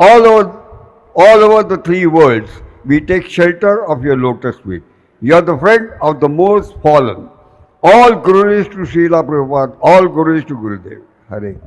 All over, all over the three worlds, we take shelter of your lotus feet. You are the friend of the most fallen. All glories to Srila Prabhupada, all glories to Gurudev. Hare.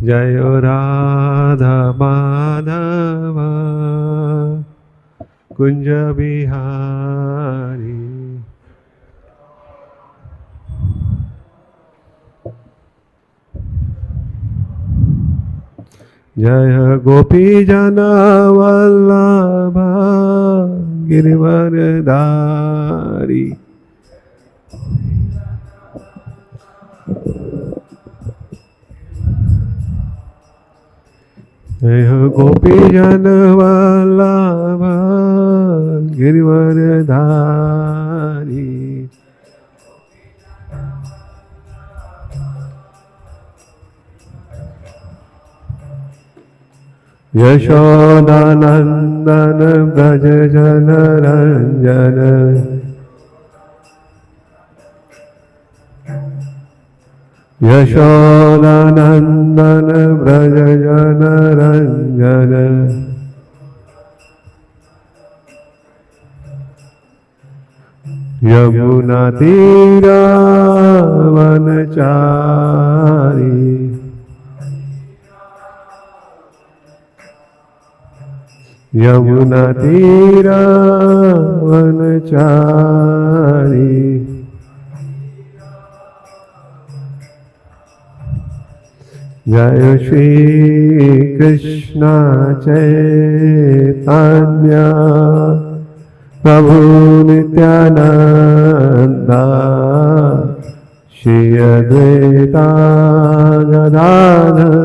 जय राधा माधव कुंज बिहारी जय गोपी जन वल्लभ गिरिवरधारी जय गोपी जन वल्लभ गिरिवरधारी यशोदानंदन ब्रज जन रंजन यशोदानंदन ब्रज जन रंजन यमुना तीरा वनचारी यमुना तीरा वनचारी जय श्री कृष्ण चैतन्य प्रभु नित्यानंद श्री अद्वैता गदाधर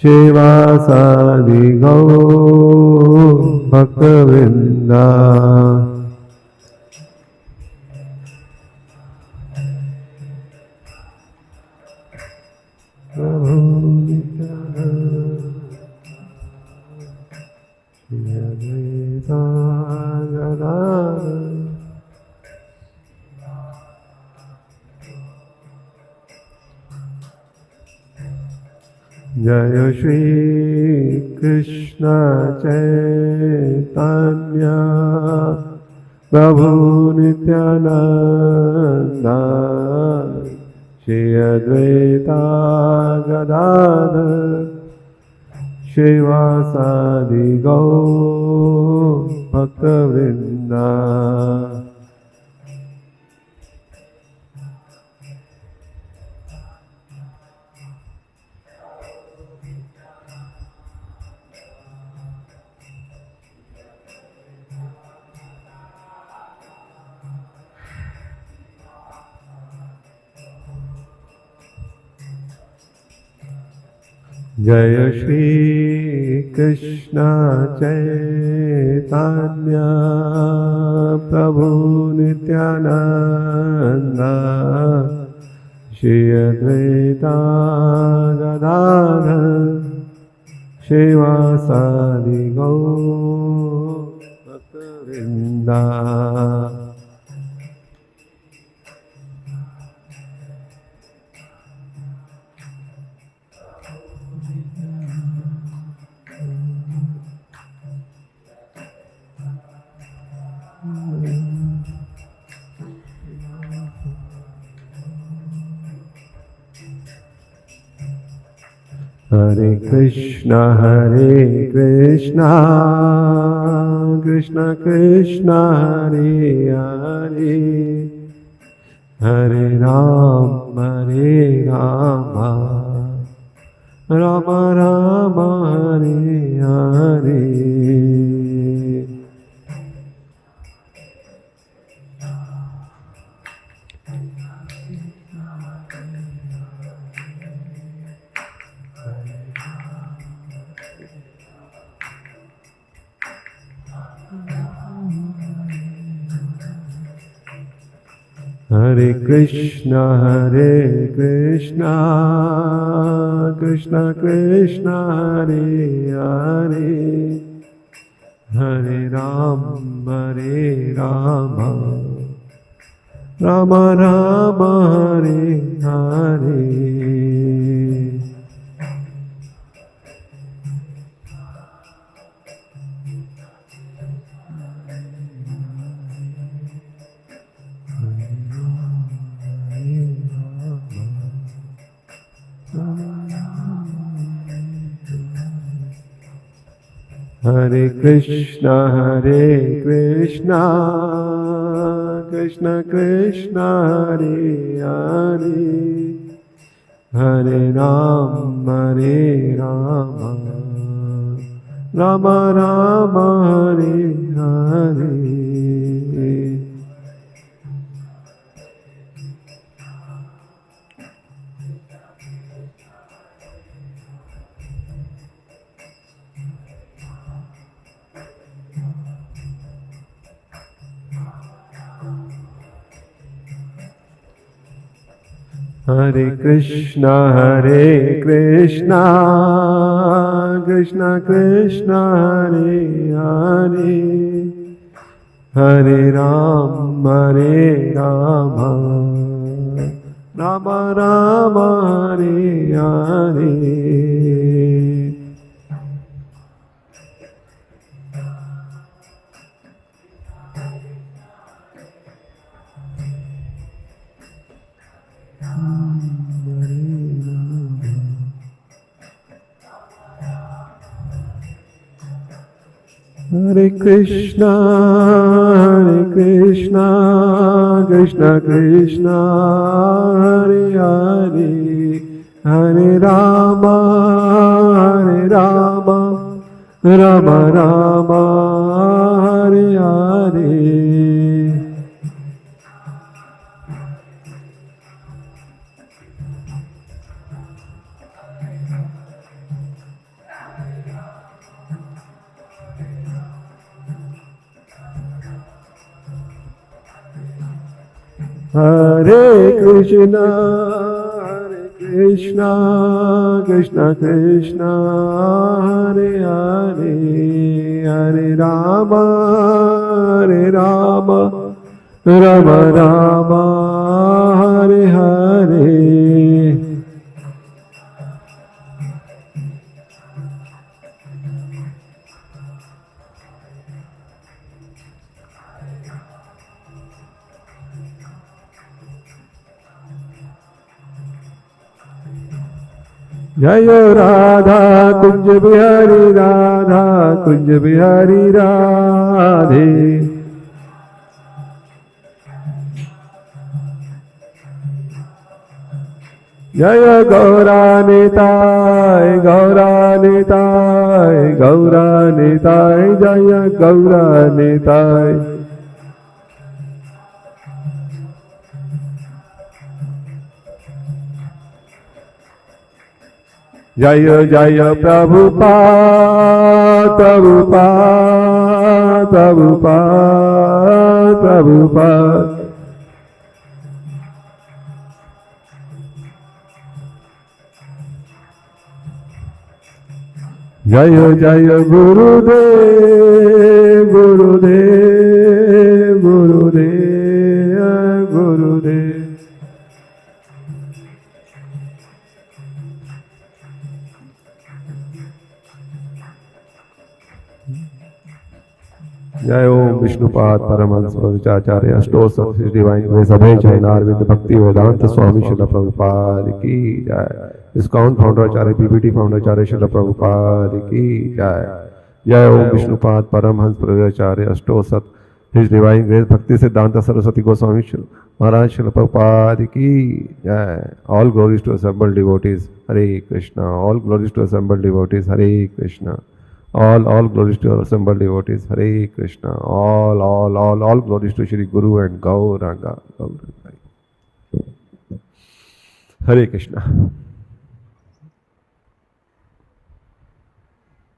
शिवासादि गौर भक्तवृंदा प्रभु नित्यानंद श्री अद्वैता गदाधर जय श्री कृष्ण चैतन्य प्रभु नित्यानंद श्री अद्वैता गदाधर शिवासादि गौर भक्तवृंदा जय श्री कृष्ण चैतन्य प्रभु Nityanand Shri Advaita Gadadhar Shivasadi Gaur Bhakta-vrinda. Hare Krishna, Krishna Krishna, Hare Hare, Hare Rama, Rama Rama, Hare Hare. Hare Krishna, Krishna Krishna, Hare Hare, Hare Rama, Rama Rama, Hare Hare. Hare Krishna, Krishna Krishna, Hare Hare, Hare Rama, Rama Rama, Hare Hare. Hare Krishna, Krishna Krishna, Hare Hare, Hare Rama, Rama Rama, Hare Hare. Hare Krishna, Krishna Krishna, Hare Hare, Hare Rama, Rama Rama, Hare Hare. Hare Krishna, Krishna Krishna, Hare Hare, Hare Rama, Rama Rama, Hare Hare. Jaya Radha Kunj Bihari Radha Kunj Bihari Radhe. Jaya Gauranitai Jaya Gauranitai. Jaya Jaya Prabhupada. जय जय गुरुदेव गुरुदेव गुरुदेव गुरुदेव। जय ओम विष्णुपाद परमहंस प्रवचाचार्य अष्टोत्तर डिवाइन ग्रेस अभय जैन अरविंद भक्ति वेदांत स्वामी श्रील प्रभुपाद की जय। डिस्काउंट फाउंडर आचार्य पीपीटी फाउंडर आचार्य श्रील प्रभुपाद की जय। जय ओम विष्णुपाद परमहंस प्रवचाचार्य अष्टोत्तर his divine grace Bhakti Siddhanta Saraswati Goswami Maharaj Srila Prabhupada की जय। All glories to assembled devotees Hare Krishna. All glories to assembled devotees Hare Krishna. All glories to our assembled devotees. Hare Krishna. All glories to Shri Guru and Gauranga. हरे कृष्णा।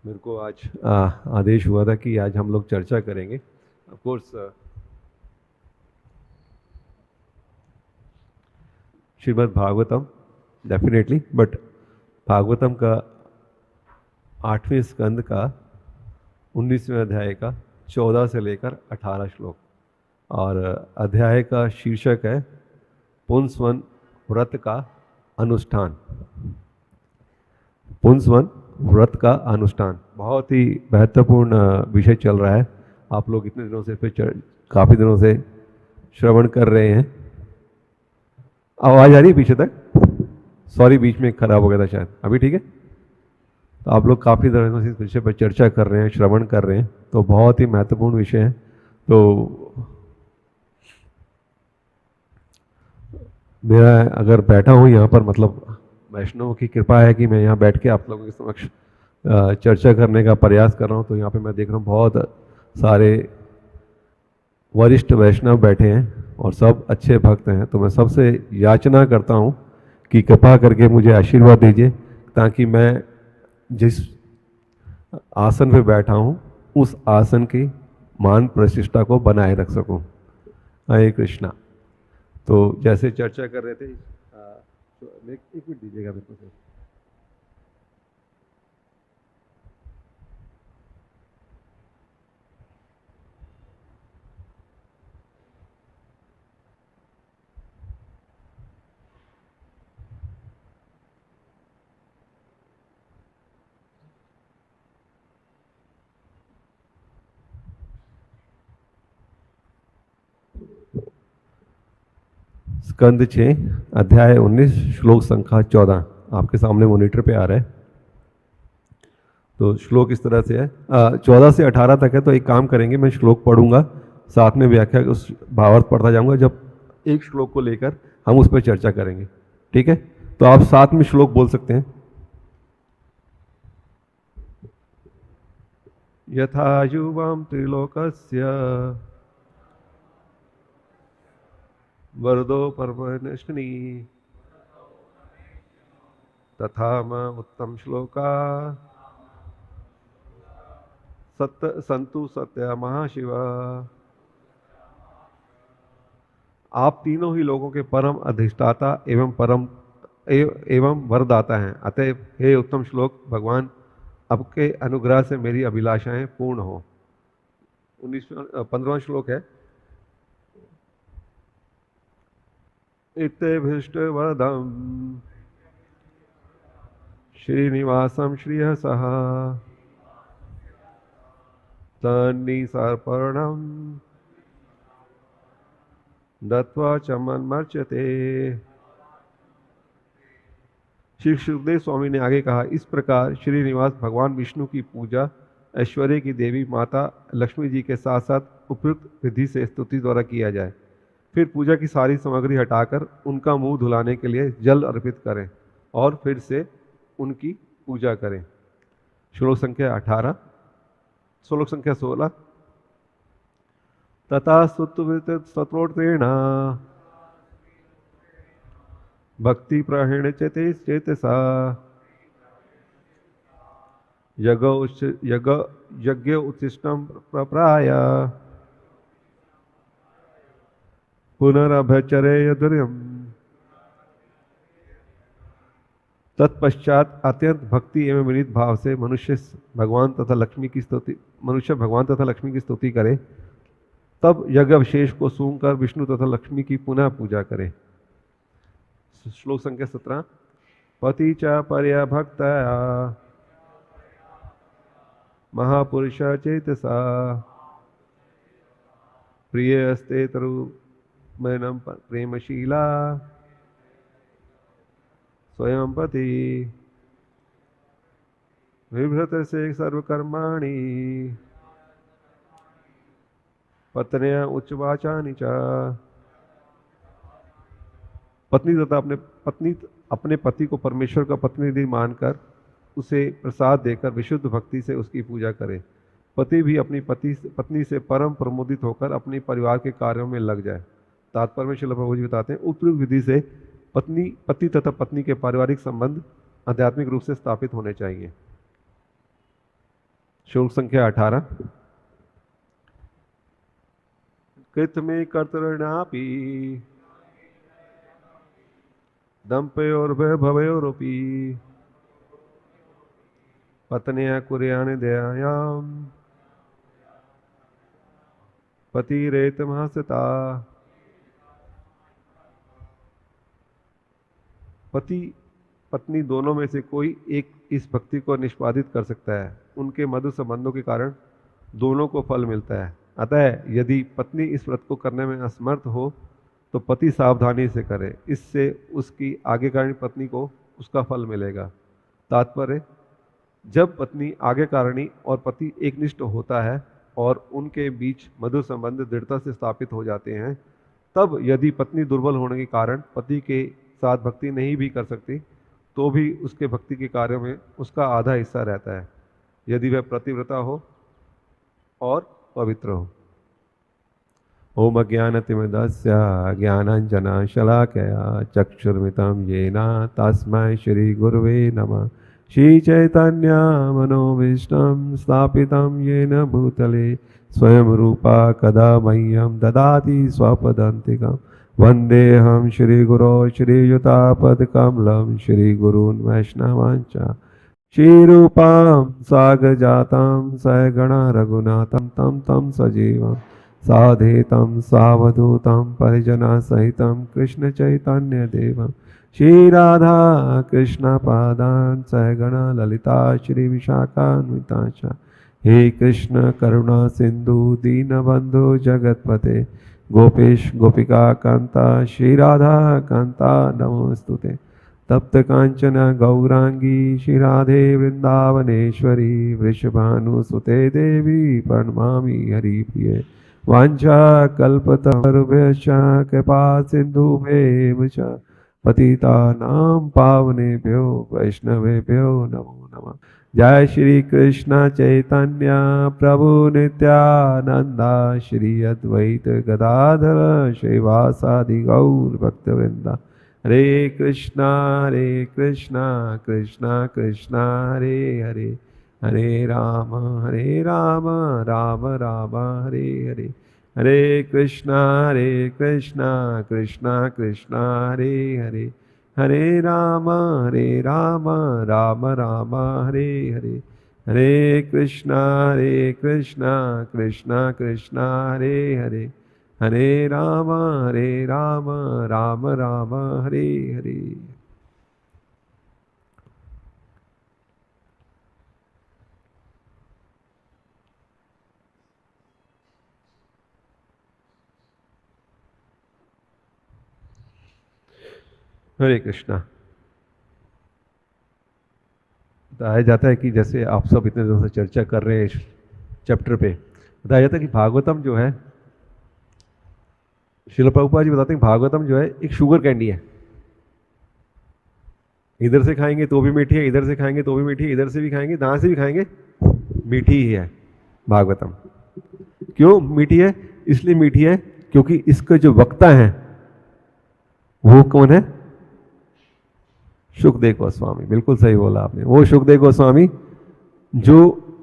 मेरे को आज आदेश हुआ था कि आज हम लोग चर्चा करेंगे। Of course Shrimad Bhagavatam definitely, but Bhagavatam का 8वें स्कंद का 19वें अध्याय का 14 से लेकर 18 श्लोक, और अध्याय का शीर्षक है पुंसवन व्रत का अनुष्ठान। पुंसवन व्रत का अनुष्ठान बहुत ही महत्वपूर्ण विषय चल रहा है। आप लोग इतने दिनों से इस पर काफ़ी दिनों से श्रवण कर रहे हैं। आवाज़ आ रही है पीछे तक? सॉरी, बीच में खराब हो गया था शायद। अभी ठीक है? तो आप लोग काफ़ी दिनों से इस विषय पर चर्चा कर रहे हैं, श्रवण कर रहे हैं, तो बहुत ही महत्वपूर्ण विषय है। तो मेरा अगर बैठा हूँ यहाँ पर, मतलब वैष्णव की कृपा है कि मैं यहाँ बैठ के आप लोगों के समक्ष चर्चा करने का प्रयास कर रहा हूँ। तो यहाँ पे मैं देख रहा हूँ बहुत सारे वरिष्ठ वैष्णव बैठे हैं और सब अच्छे भक्त हैं। तो मैं सबसे याचना करता हूँ कि कृपा करके मुझे आशीर्वाद दीजिए, ताकि मैं जिस आसन पे बैठा हूँ उस आसन की मान प्रतिष्ठा को बनाए रख सकूँ। हरे कृष्णा। तो जैसे चर्चा कर रहे थे, एक मिनट दीजिएगा मेरे को। स्कंद 6 अध्याय 19 श्लोक संख्या 14 आपके सामने मॉनिटर पे आ रहा है। तो श्लोक इस तरह से है, 14 से 18 तक है। तो एक काम करेंगे, मैं श्लोक पढ़ूंगा, साथ में व्याख्या उस भावार्थ पढ़ता जाऊंगा। जब एक श्लोक को लेकर हम उस पर चर्चा करेंगे, ठीक है? तो आप साथ में श्लोक बोल सकते हैं। यथा युवाम त्रिलोकस्य वरदो परमनिष्ठिनी तथा म उत्तम श्लोका सत्य संतु सत्य महाशिवा। आप तीनों ही लोगों के परम अधिष्ठाता एवं वरदाता हैं। अतएव हे उत्तम श्लोक, भगवान आपके अनुग्रह से मेरी अभिलाषाएं पूर्ण हो। 15वां श्लोक है, इत्यभीष्ट वरदम श्रीनिवासम श्रीयसः तन्निसर्पणम दत्वा च मन्मर्च्यते। श्री सुखदेव स्वामी ने आगे कहा, इस प्रकार श्रीनिवास भगवान विष्णु की पूजा ऐश्वर्य की देवी माता लक्ष्मी जी के साथ साथ उपयुक्त विधि से स्तुति द्वारा किया जाए। फिर पूजा की सारी सामग्री हटाकर उनका मुंह धुलाने के लिए जल अर्पित करें और फिर से उनकी पूजा करें। श्लोक संख्या 18। श्लोक संख्या 16। तथा स्तोत्रेण भक्ति प्रहण चेतसा यज्ञ उच्छिष्टम प्रप्राय पुनरभचरेय दुर्यम तत्पश्चात अत्यंत भक्ति एवं विनीत भाव से मनुष्य भगवान तथा लक्ष्मी की स्तुति करे, तब यज्ञ अवशेष को सूंघकर विष्णु तथा लक्ष्मी की पुनः पूजा करे। श्लोक संख्या 17। पति च पर्या भक्तया महापुरुष चेतसा प्रियस्ते तरुमैनम प्रेमशीला स्वयं पति विभ्रत से सर्वकर्माणि पत्न्या उच्चवाचानि च। पत्नी अपने पति को परमेश्वर का प्रतिनिधि मानकर उसे प्रसाद देकर विशुद्ध भक्ति से उसकी पूजा करे। पति भी अपनी पत्नी से परम प्रमोदित होकर अपने परिवार के कार्यों में लग जाए। तात्पर्य में श्रील प्रभु जी बताते हैं, उपयुक्त विधि से पति तथा पत्नी के पारिवारिक संबंध आध्यात्मिक रूप से स्थापित होने चाहिए। श्लोक संख्या 18। कृत में कर्तृणापि दंपयोर्भयोरपि पत्न्या कुर्यानि दयायाम पतिरेतमहसता। पति पत्नी दोनों में से कोई एक इस भक्ति को निष्पादित कर सकता है। उनके मधुर संबंधों के कारण दोनों को फल मिलता है। अतः यदि पत्नी इस व्रत को करने में असमर्थ हो तो पति सावधानी से करे, इससे उसकी आज्ञाकारिणी पत्नी को उसका फल मिलेगा। तात्पर्य, जब पत्नी आज्ञाकारिणी और पति एकनिष्ठ होता है और उनके बीच मधुर संबंध दृढ़ता से स्थापित हो जाते हैं, तब यदि पत्नी दुर्बल होने के कारण पति के साथ भक्ति नहीं भी कर सकती तो भी उसके भक्ति के कार्यों में उसका आधा हिस्सा रहता है, यदि वह प्रतिव्रता हो और पवित्र हो। ओम अज्ञानतिमिरस्य ज्ञानाञ्जनशलाकया चक्षुर्मितं येन तस्मै श्री गुरुवे नमः। श्री चैतन्य मनोभीष्टं स्थापितं येन भूतले स्वयं रूपा कदा मह्यं ददाति स्वपदान्तिकं। वन्देऽहं श्रीगुरो श्रीयुतापदकमलं श्रीगुरून् वैष्णवांश्च। श्रीरूपां सागजातं सहगणा रघुनाथं तं सजीवं साधेतं सावधूतं परिजनसहितं कृष्णचैतन्यदेवं श्रीराधा कृष्णपादान् सहगणा ललिता श्रीविशाखान्वितांश्च। हे कृष्ण करुणा सिंधु दीनबंधु जगतपते गोपेश गोपिका कांता श्रीराधा कांता नमोस्तुते। तप्त कांचन गौरांगी श्रीराधे वृंदावनेश्वरी वृषभानुसुते देवी प्रणमामि हरिप्रिये। वाञ्छा कल्पतरुभ्यश्च कृपा सिन्धुभ्येव च पतितानां पावनेभ्यो वैष्णवेभ्यो नमो नमः। जय श्री कृष्ण चैतन्य प्रभु नित्यानंदा श्री अद्वैत गदाधर श्रीवासादि गौर भक्तवृंदा। हरे कृष्णा कृष्णा कृष्णा हरे हरे, हरे राम राम राम हरे हरे। हरे कृष्णा कृष्णा कृष्णा हरे हरे, हरे राम राम राम हरे हरे। हरे कृष्णा कृष्णा कृष्णा हरे हरे, हरे राम राम हरे हरे। हरे कृष्णा। बताया जाता है कि जैसे आप सब इतने दिनों से चर्चा कर रहे हैं इस चैप्टर पे, बताया जाता है कि भागवतम जो है, श्रील प्रभुपाद जी बताते हैं भागवतम जो है एक शुगर कैंडी है। इधर से खाएंगे तो भी मीठी है, इधर से खाएंगे तो भी मीठी है, इधर से भी खाएंगे जहां से भी खाएंगे मीठी ही है भागवतम। क्यों मीठी है? इसलिए मीठी है क्योंकि इसका जो वक्ता है वो कौन है? सुखदेव गोस्वामी। बिल्कुल सही बोला आपने। वो सुखदेव गोस्वामी जो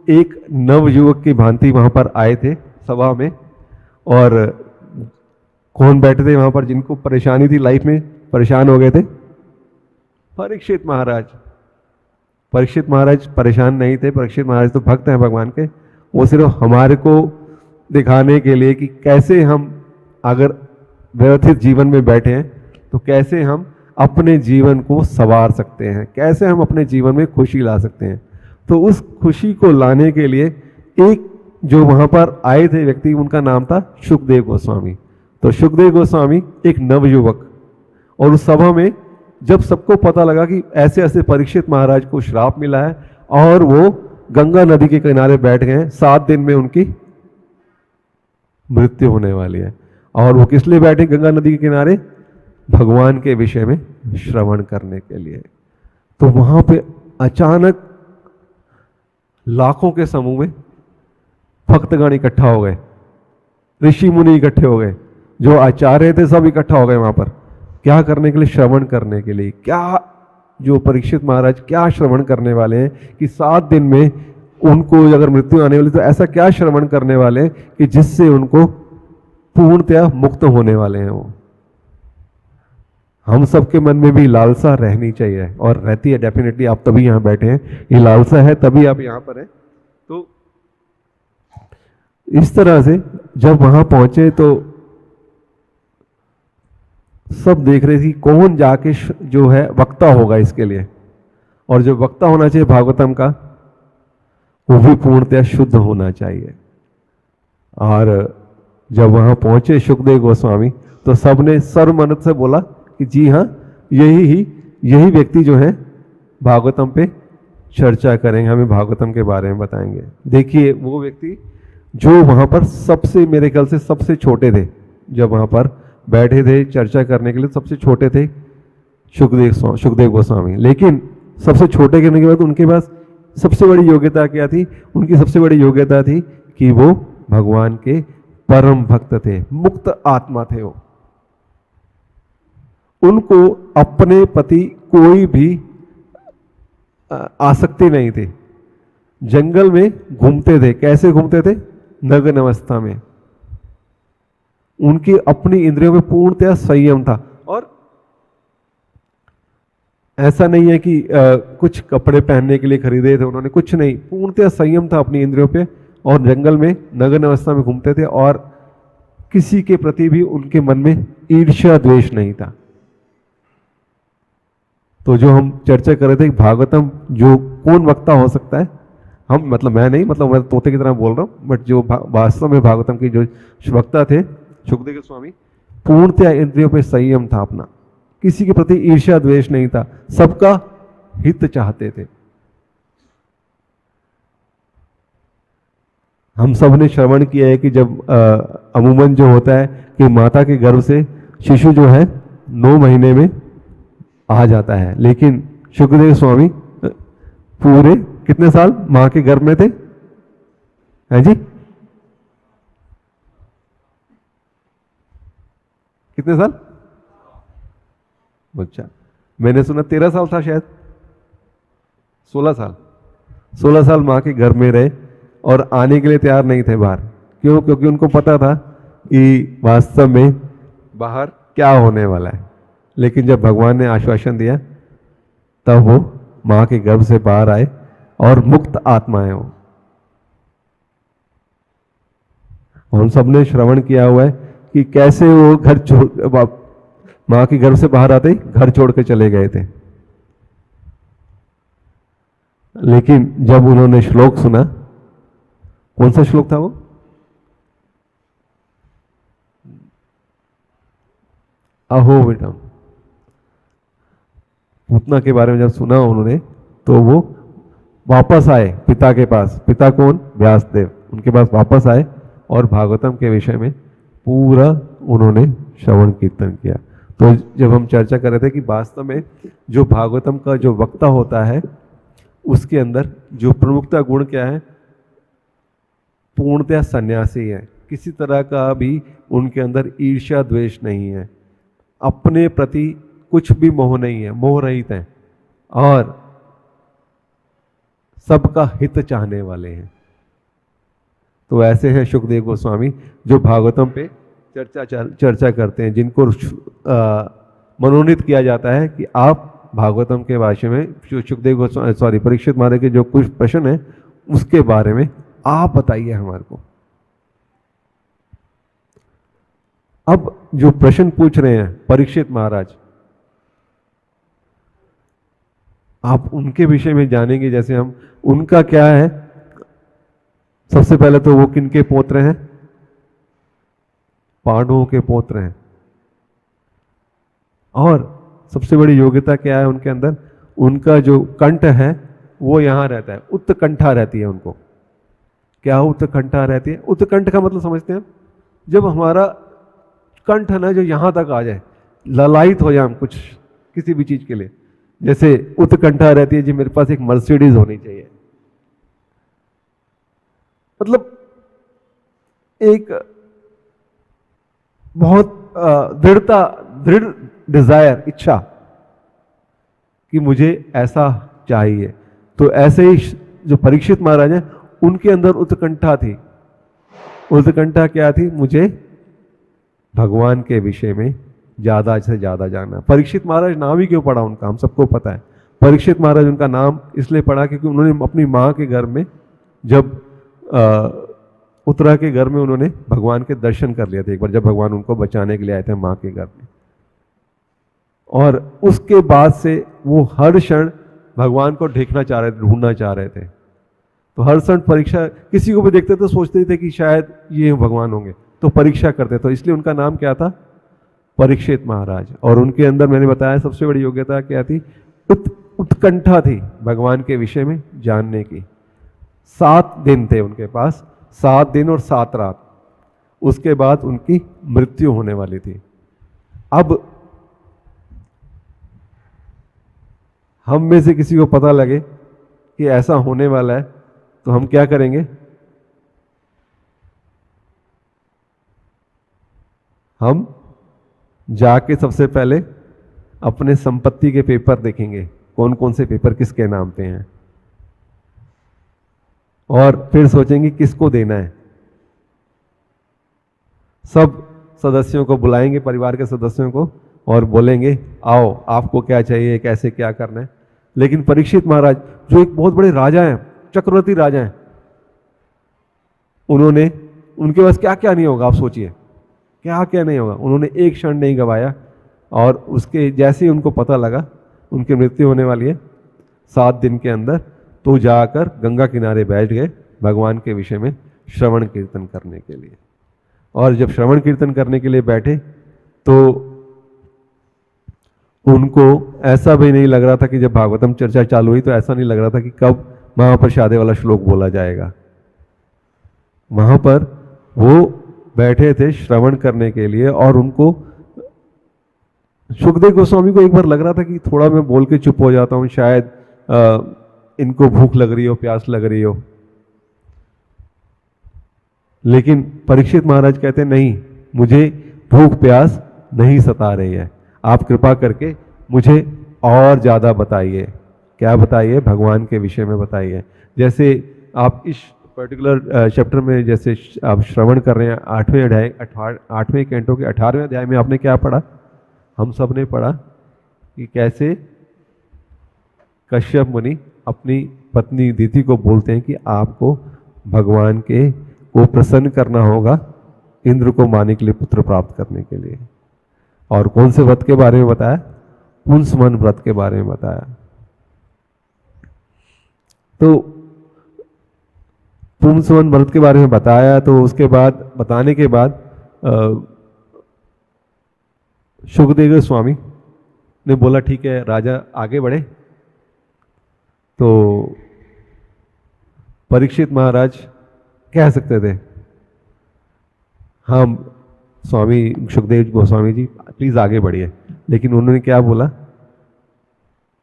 एक नव युवक की भांति वहां पर आए थे सभा में, और कौन बैठे थे वहां पर जिनको परेशानी थी, लाइफ में परेशान हो गए थे? परीक्षित महाराज। परीक्षित महाराज परेशान नहीं थे। परीक्षित महाराज तो भक्त हैं भगवान के। वो सिर्फ हमारे को दिखाने के लिए कि कैसे हम अगर व्यवस्थित जीवन में बैठे हैं तो कैसे हम अपने जीवन को संवार सकते हैं, कैसे हम अपने जीवन में खुशी ला सकते हैं। तो उस खुशी को लाने के लिए एक जो वहाँ पर आए थे व्यक्ति, उनका नाम था सुखदेव गोस्वामी। तो सुखदेव गोस्वामी एक नवयुवक, और उस सभा में जब सबको पता लगा कि ऐसे ऐसे परीक्षित महाराज को श्राप मिला है और वो गंगा नदी के किनारे बैठ गए हैं, 7 दिन में उनकी मृत्यु होने वाली है। और वो किस लिए बैठे गंगा नदी के किनारे? भगवान के विषय में श्रवण करने के लिए। तो वहां पे अचानक लाखों के समूह में भक्तगण इकट्ठा हो गए, ऋषि मुनि इकट्ठे हो गए, जो आचार्य थे सब इकट्ठा हो गए वहां पर। क्या करने के लिए? श्रवण करने के लिए। क्या जो परीक्षित महाराज क्या श्रवण करने वाले हैं कि 7 दिन में उनको अगर मृत्यु आने वाली, तो ऐसा क्या श्रवण करने वाले हैं कि जिससे उनको पूर्णतया मुक्त होने वाले हैं वो। हम सबके मन में भी लालसा रहनी चाहिए, और रहती है डेफिनेटली। आप तभी यहां बैठे हैं, ये लालसा है तभी आप यहां पर हैं। तो इस तरह से जब वहां पहुंचे तो सब देख रहे थे कौन जाके जो है वक्ता होगा इसके लिए, और जो वक्ता होना चाहिए भागवतम का वो भी पूर्णतया शुद्ध होना चाहिए। और जब वहां पहुंचे सुखदेव गोस्वामी तो सबने सर्वमनत से बोला कि जी हाँ, यही व्यक्ति जो है भागवतम पे चर्चा करेंगे, हमें भागवतम के बारे में बताएंगे। देखिए वो व्यक्ति जो वहां पर सबसे, मेरे ख्याल से सबसे छोटे थे, जब वहां पर बैठे थे चर्चा करने के लिए, सबसे छोटे थे सुखदेव गोस्वामी। लेकिन सबसे छोटे करने के बाद उनके पास सबसे बड़ी योग्यता क्या थी? उनकी सबसे बड़ी योग्यता थी कि वो भगवान के परम भक्त थे, मुक्त आत्मा थे वो। उनको अपने प्रति कोई भी आसक्ति नहीं थी। जंगल में घूमते थे। कैसे घूमते थे? नग्न अवस्था में। उनकी अपनी इंद्रियों में पूर्णतया संयम था। और ऐसा नहीं है कि कुछ कपड़े पहनने के लिए खरीदे थे उन्होंने, कुछ नहीं, पूर्णतया संयम था अपनी इंद्रियों पे। और जंगल में नग्न अवस्था में घूमते थे, और किसी के प्रति भी उनके मन में ईर्ष्या द्वेष नहीं था। तो जो हम चर्चा कर रहे थे भागवतम जो कौन वक्ता हो सकता है, हम मतलब मैं नहीं, मतलब मैं तोते की तरह बोल रहा हूं, बट जो वास्तव में भागवतम के जो वक्ता थे सुखदेव गोस्वामी, पूर्णतया इंद्रियों पे संयम था अपना, किसी के प्रति ईर्ष्या द्वेष नहीं था, सबका हित चाहते थे। हम सब ने श्रवण किया है कि जब अमूमन जो होता है कि माता के गर्भ से शिशु जो है 9 महीने में आ जाता है, लेकिन सुखदेव स्वामी पूरे कितने साल मां के गर्भ में थे? हैं जी? कितने साल? अच्छा, मैंने सुना 13 साल था शायद, 16 साल। 16 साल मां के गर्भ में रहे और आने के लिए तैयार नहीं थे बाहर। क्यों? क्योंकि उनको पता था कि वास्तव में बाहर क्या होने वाला है। लेकिन जब भगवान ने आश्वासन दिया तब वो मां के गर्भ से बाहर आए और मुक्त आत्मा है वो। हम सबने श्रवण किया हुआ है कि कैसे वो घर छोड़, मां के गर्भ से बाहर आते ही घर छोड़ के चले गए थे। लेकिन जब उन्होंने श्लोक सुना, कौन सा श्लोक था वो? अहो बेटा, पूतना के बारे में जब सुना उन्होंने तो वो वापस आए पिता के पास। पिता कौन? व्यासदेव। उनके पास वापस आए और भागवतम के विषय में पूरा उन्होंने श्रवण कीर्तन किया। तो जब हम चर्चा कर रहे थे कि वास्तव में जो भागवतम का जो वक्ता होता है उसके अंदर जो प्रमुखता गुण क्या है? पूर्णतया सन्यासी है। किसी तरह का भी उनके अंदर ईर्ष्या द्वेष नहीं है, अपने प्रति कुछ भी मोह नहीं है, मोह रहित है और सबका हित चाहने वाले हैं। तो ऐसे हैं सुखदेव गोस्वामी जो भागवतम पे चर्चा करते हैं, जिनको मनोनीत किया जाता है कि आप भागवतम के भाष्य में सुखदेव गोस्वामी सॉरी परीक्षित महाराज के जो कुछ प्रश्न है उसके बारे में आप बताइए हमारे को। अब जो प्रश्न पूछ रहे हैं परीक्षित महाराज, आप उनके विषय में जानेंगे। जैसे हम उनका क्या है, सबसे पहले तो वो किनके पौत्र हैं? पांडवों के पौत्र हैं। और सबसे बड़ी योग्यता क्या है उनके अंदर? उनका जो कंठ है वो यहां रहता है, उत्कंठा रहती है उनको। क्या उत्कंठा रहती है? उत्कंठ का मतलब समझते हैं? जब हमारा कंठ है ना जो यहां तक आ जाए, ललायित हो जाए हम कुछ किसी भी चीज के लिए, जैसे उत्कंठा रहती है जी मेरे पास एक मर्सिडीज होनी चाहिए, मतलब एक बहुत दृढ़ डिजायर, इच्छा कि मुझे ऐसा चाहिए। तो ऐसे ही जो परीक्षित महाराज हैं उनके अंदर उत्कंठा थी। उत्कंठा क्या थी? मुझे भगवान के विषय में ज्यादा से ज्यादा जानना। परीक्षित महाराज नाम ही क्यों पड़ा उनका, हम सबको पता है। परीक्षित महाराज उनका नाम इसलिए पड़ा क्योंकि उन्होंने अपनी माँ के घर में, जब उत्तरा के घर में उन्होंने भगवान के दर्शन कर लिए थे एक बार, जब भगवान उनको बचाने के लिए आए थे माँ के घर में। और उसके बाद से वो हर क्षण भगवान को देखना चाह रहे थे, ढूंढना चाह रहे थे। तो हर क्षण परीक्षा, किसी को भी देखते तो सोचते थे कि शायद ये भगवान होंगे, तो परीक्षा करते। तो इसलिए उनका नाम क्या था? परीक्षित महाराज। और उनके अंदर मैंने बताया सबसे बड़ी योग्यता क्या थी? उत्कंठा थी भगवान के विषय में जानने की। 7 दिन थे उनके पास, 7 दिन और 7 रात। उसके बाद उनकी मृत्यु होने वाली थी। अब हम में से किसी को पता लगे कि ऐसा होने वाला है तो हम क्या करेंगे? हम जाके सबसे पहले अपने संपत्ति के पेपर देखेंगे, कौन कौन से पेपर किसके नाम पे हैं, और फिर सोचेंगे किसको देना है। सब सदस्यों को बुलाएंगे, परिवार के सदस्यों को, और बोलेंगे आओ आपको क्या चाहिए, कैसे क्या करना है। लेकिन परीक्षित महाराज जो एक बहुत बड़े राजा हैं, चक्रवर्ती राजा हैं, उन्होंने, उनके पास क्या क्या नहीं होगा आप सोचिए, क्या क्या नहीं होगा। उन्होंने एक क्षण नहीं गवाया। और उसके जैसे ही उनको पता लगा उनकी मृत्यु होने वाली है 7 दिन के अंदर, तो जाकर गंगा किनारे बैठ गए भगवान के विषय में श्रवण कीर्तन करने के लिए। और जब श्रवण कीर्तन करने के लिए बैठे तो उनको ऐसा भी नहीं लग रहा था कि जब भागवतम चर्चा चालू हुई तो ऐसा नहीं लग रहा था कि कब महाप्रसादे वाला श्लोक बोला जाएगा। वहां पर वो बैठे थे श्रवण करने के लिए। और उनको, सुखदेव गोस्वामी को एक बार लग रहा था कि थोड़ा मैं बोल के चुप हो जाता हूं, शायद इनको भूख लग रही हो, प्यास लग रही हो। लेकिन परीक्षित महाराज कहते नहीं, मुझे भूख प्यास नहीं सता रही है, आप कृपा करके मुझे और ज्यादा बताइए। क्या बताइए? भगवान के विषय में बताइए। जैसे आप इस पर्टिकुलर चैप्टर में जैसे आप श्रवण कर रहे हैं 8वें अध्याय, 8वें कैंटो के 18वें अध्याय में आपने क्या पढ़ा? हम सब ने पढ़ा कि कैसे कश्यप मुनि अपनी पत्नी दिति को बोलते हैं कि आपको भगवान के को प्रसन्न करना होगा इंद्र को मारने के लिए, पुत्र प्राप्त करने के लिए। और कौन से व्रत के बारे में बताया? पुंसवन व्रत के बारे में बताया। तो पुंसवन व्रत के बारे में बताया। तो उसके बाद, बताने के बाद सुखदेव गोस्वामी ने बोला ठीक है राजा आगे बढ़े। तो परीक्षित महाराज कह सकते थे हम स्वामी सुखदेव गोस्वामी जी प्लीज आगे बढ़िए, लेकिन उन्होंने क्या बोला?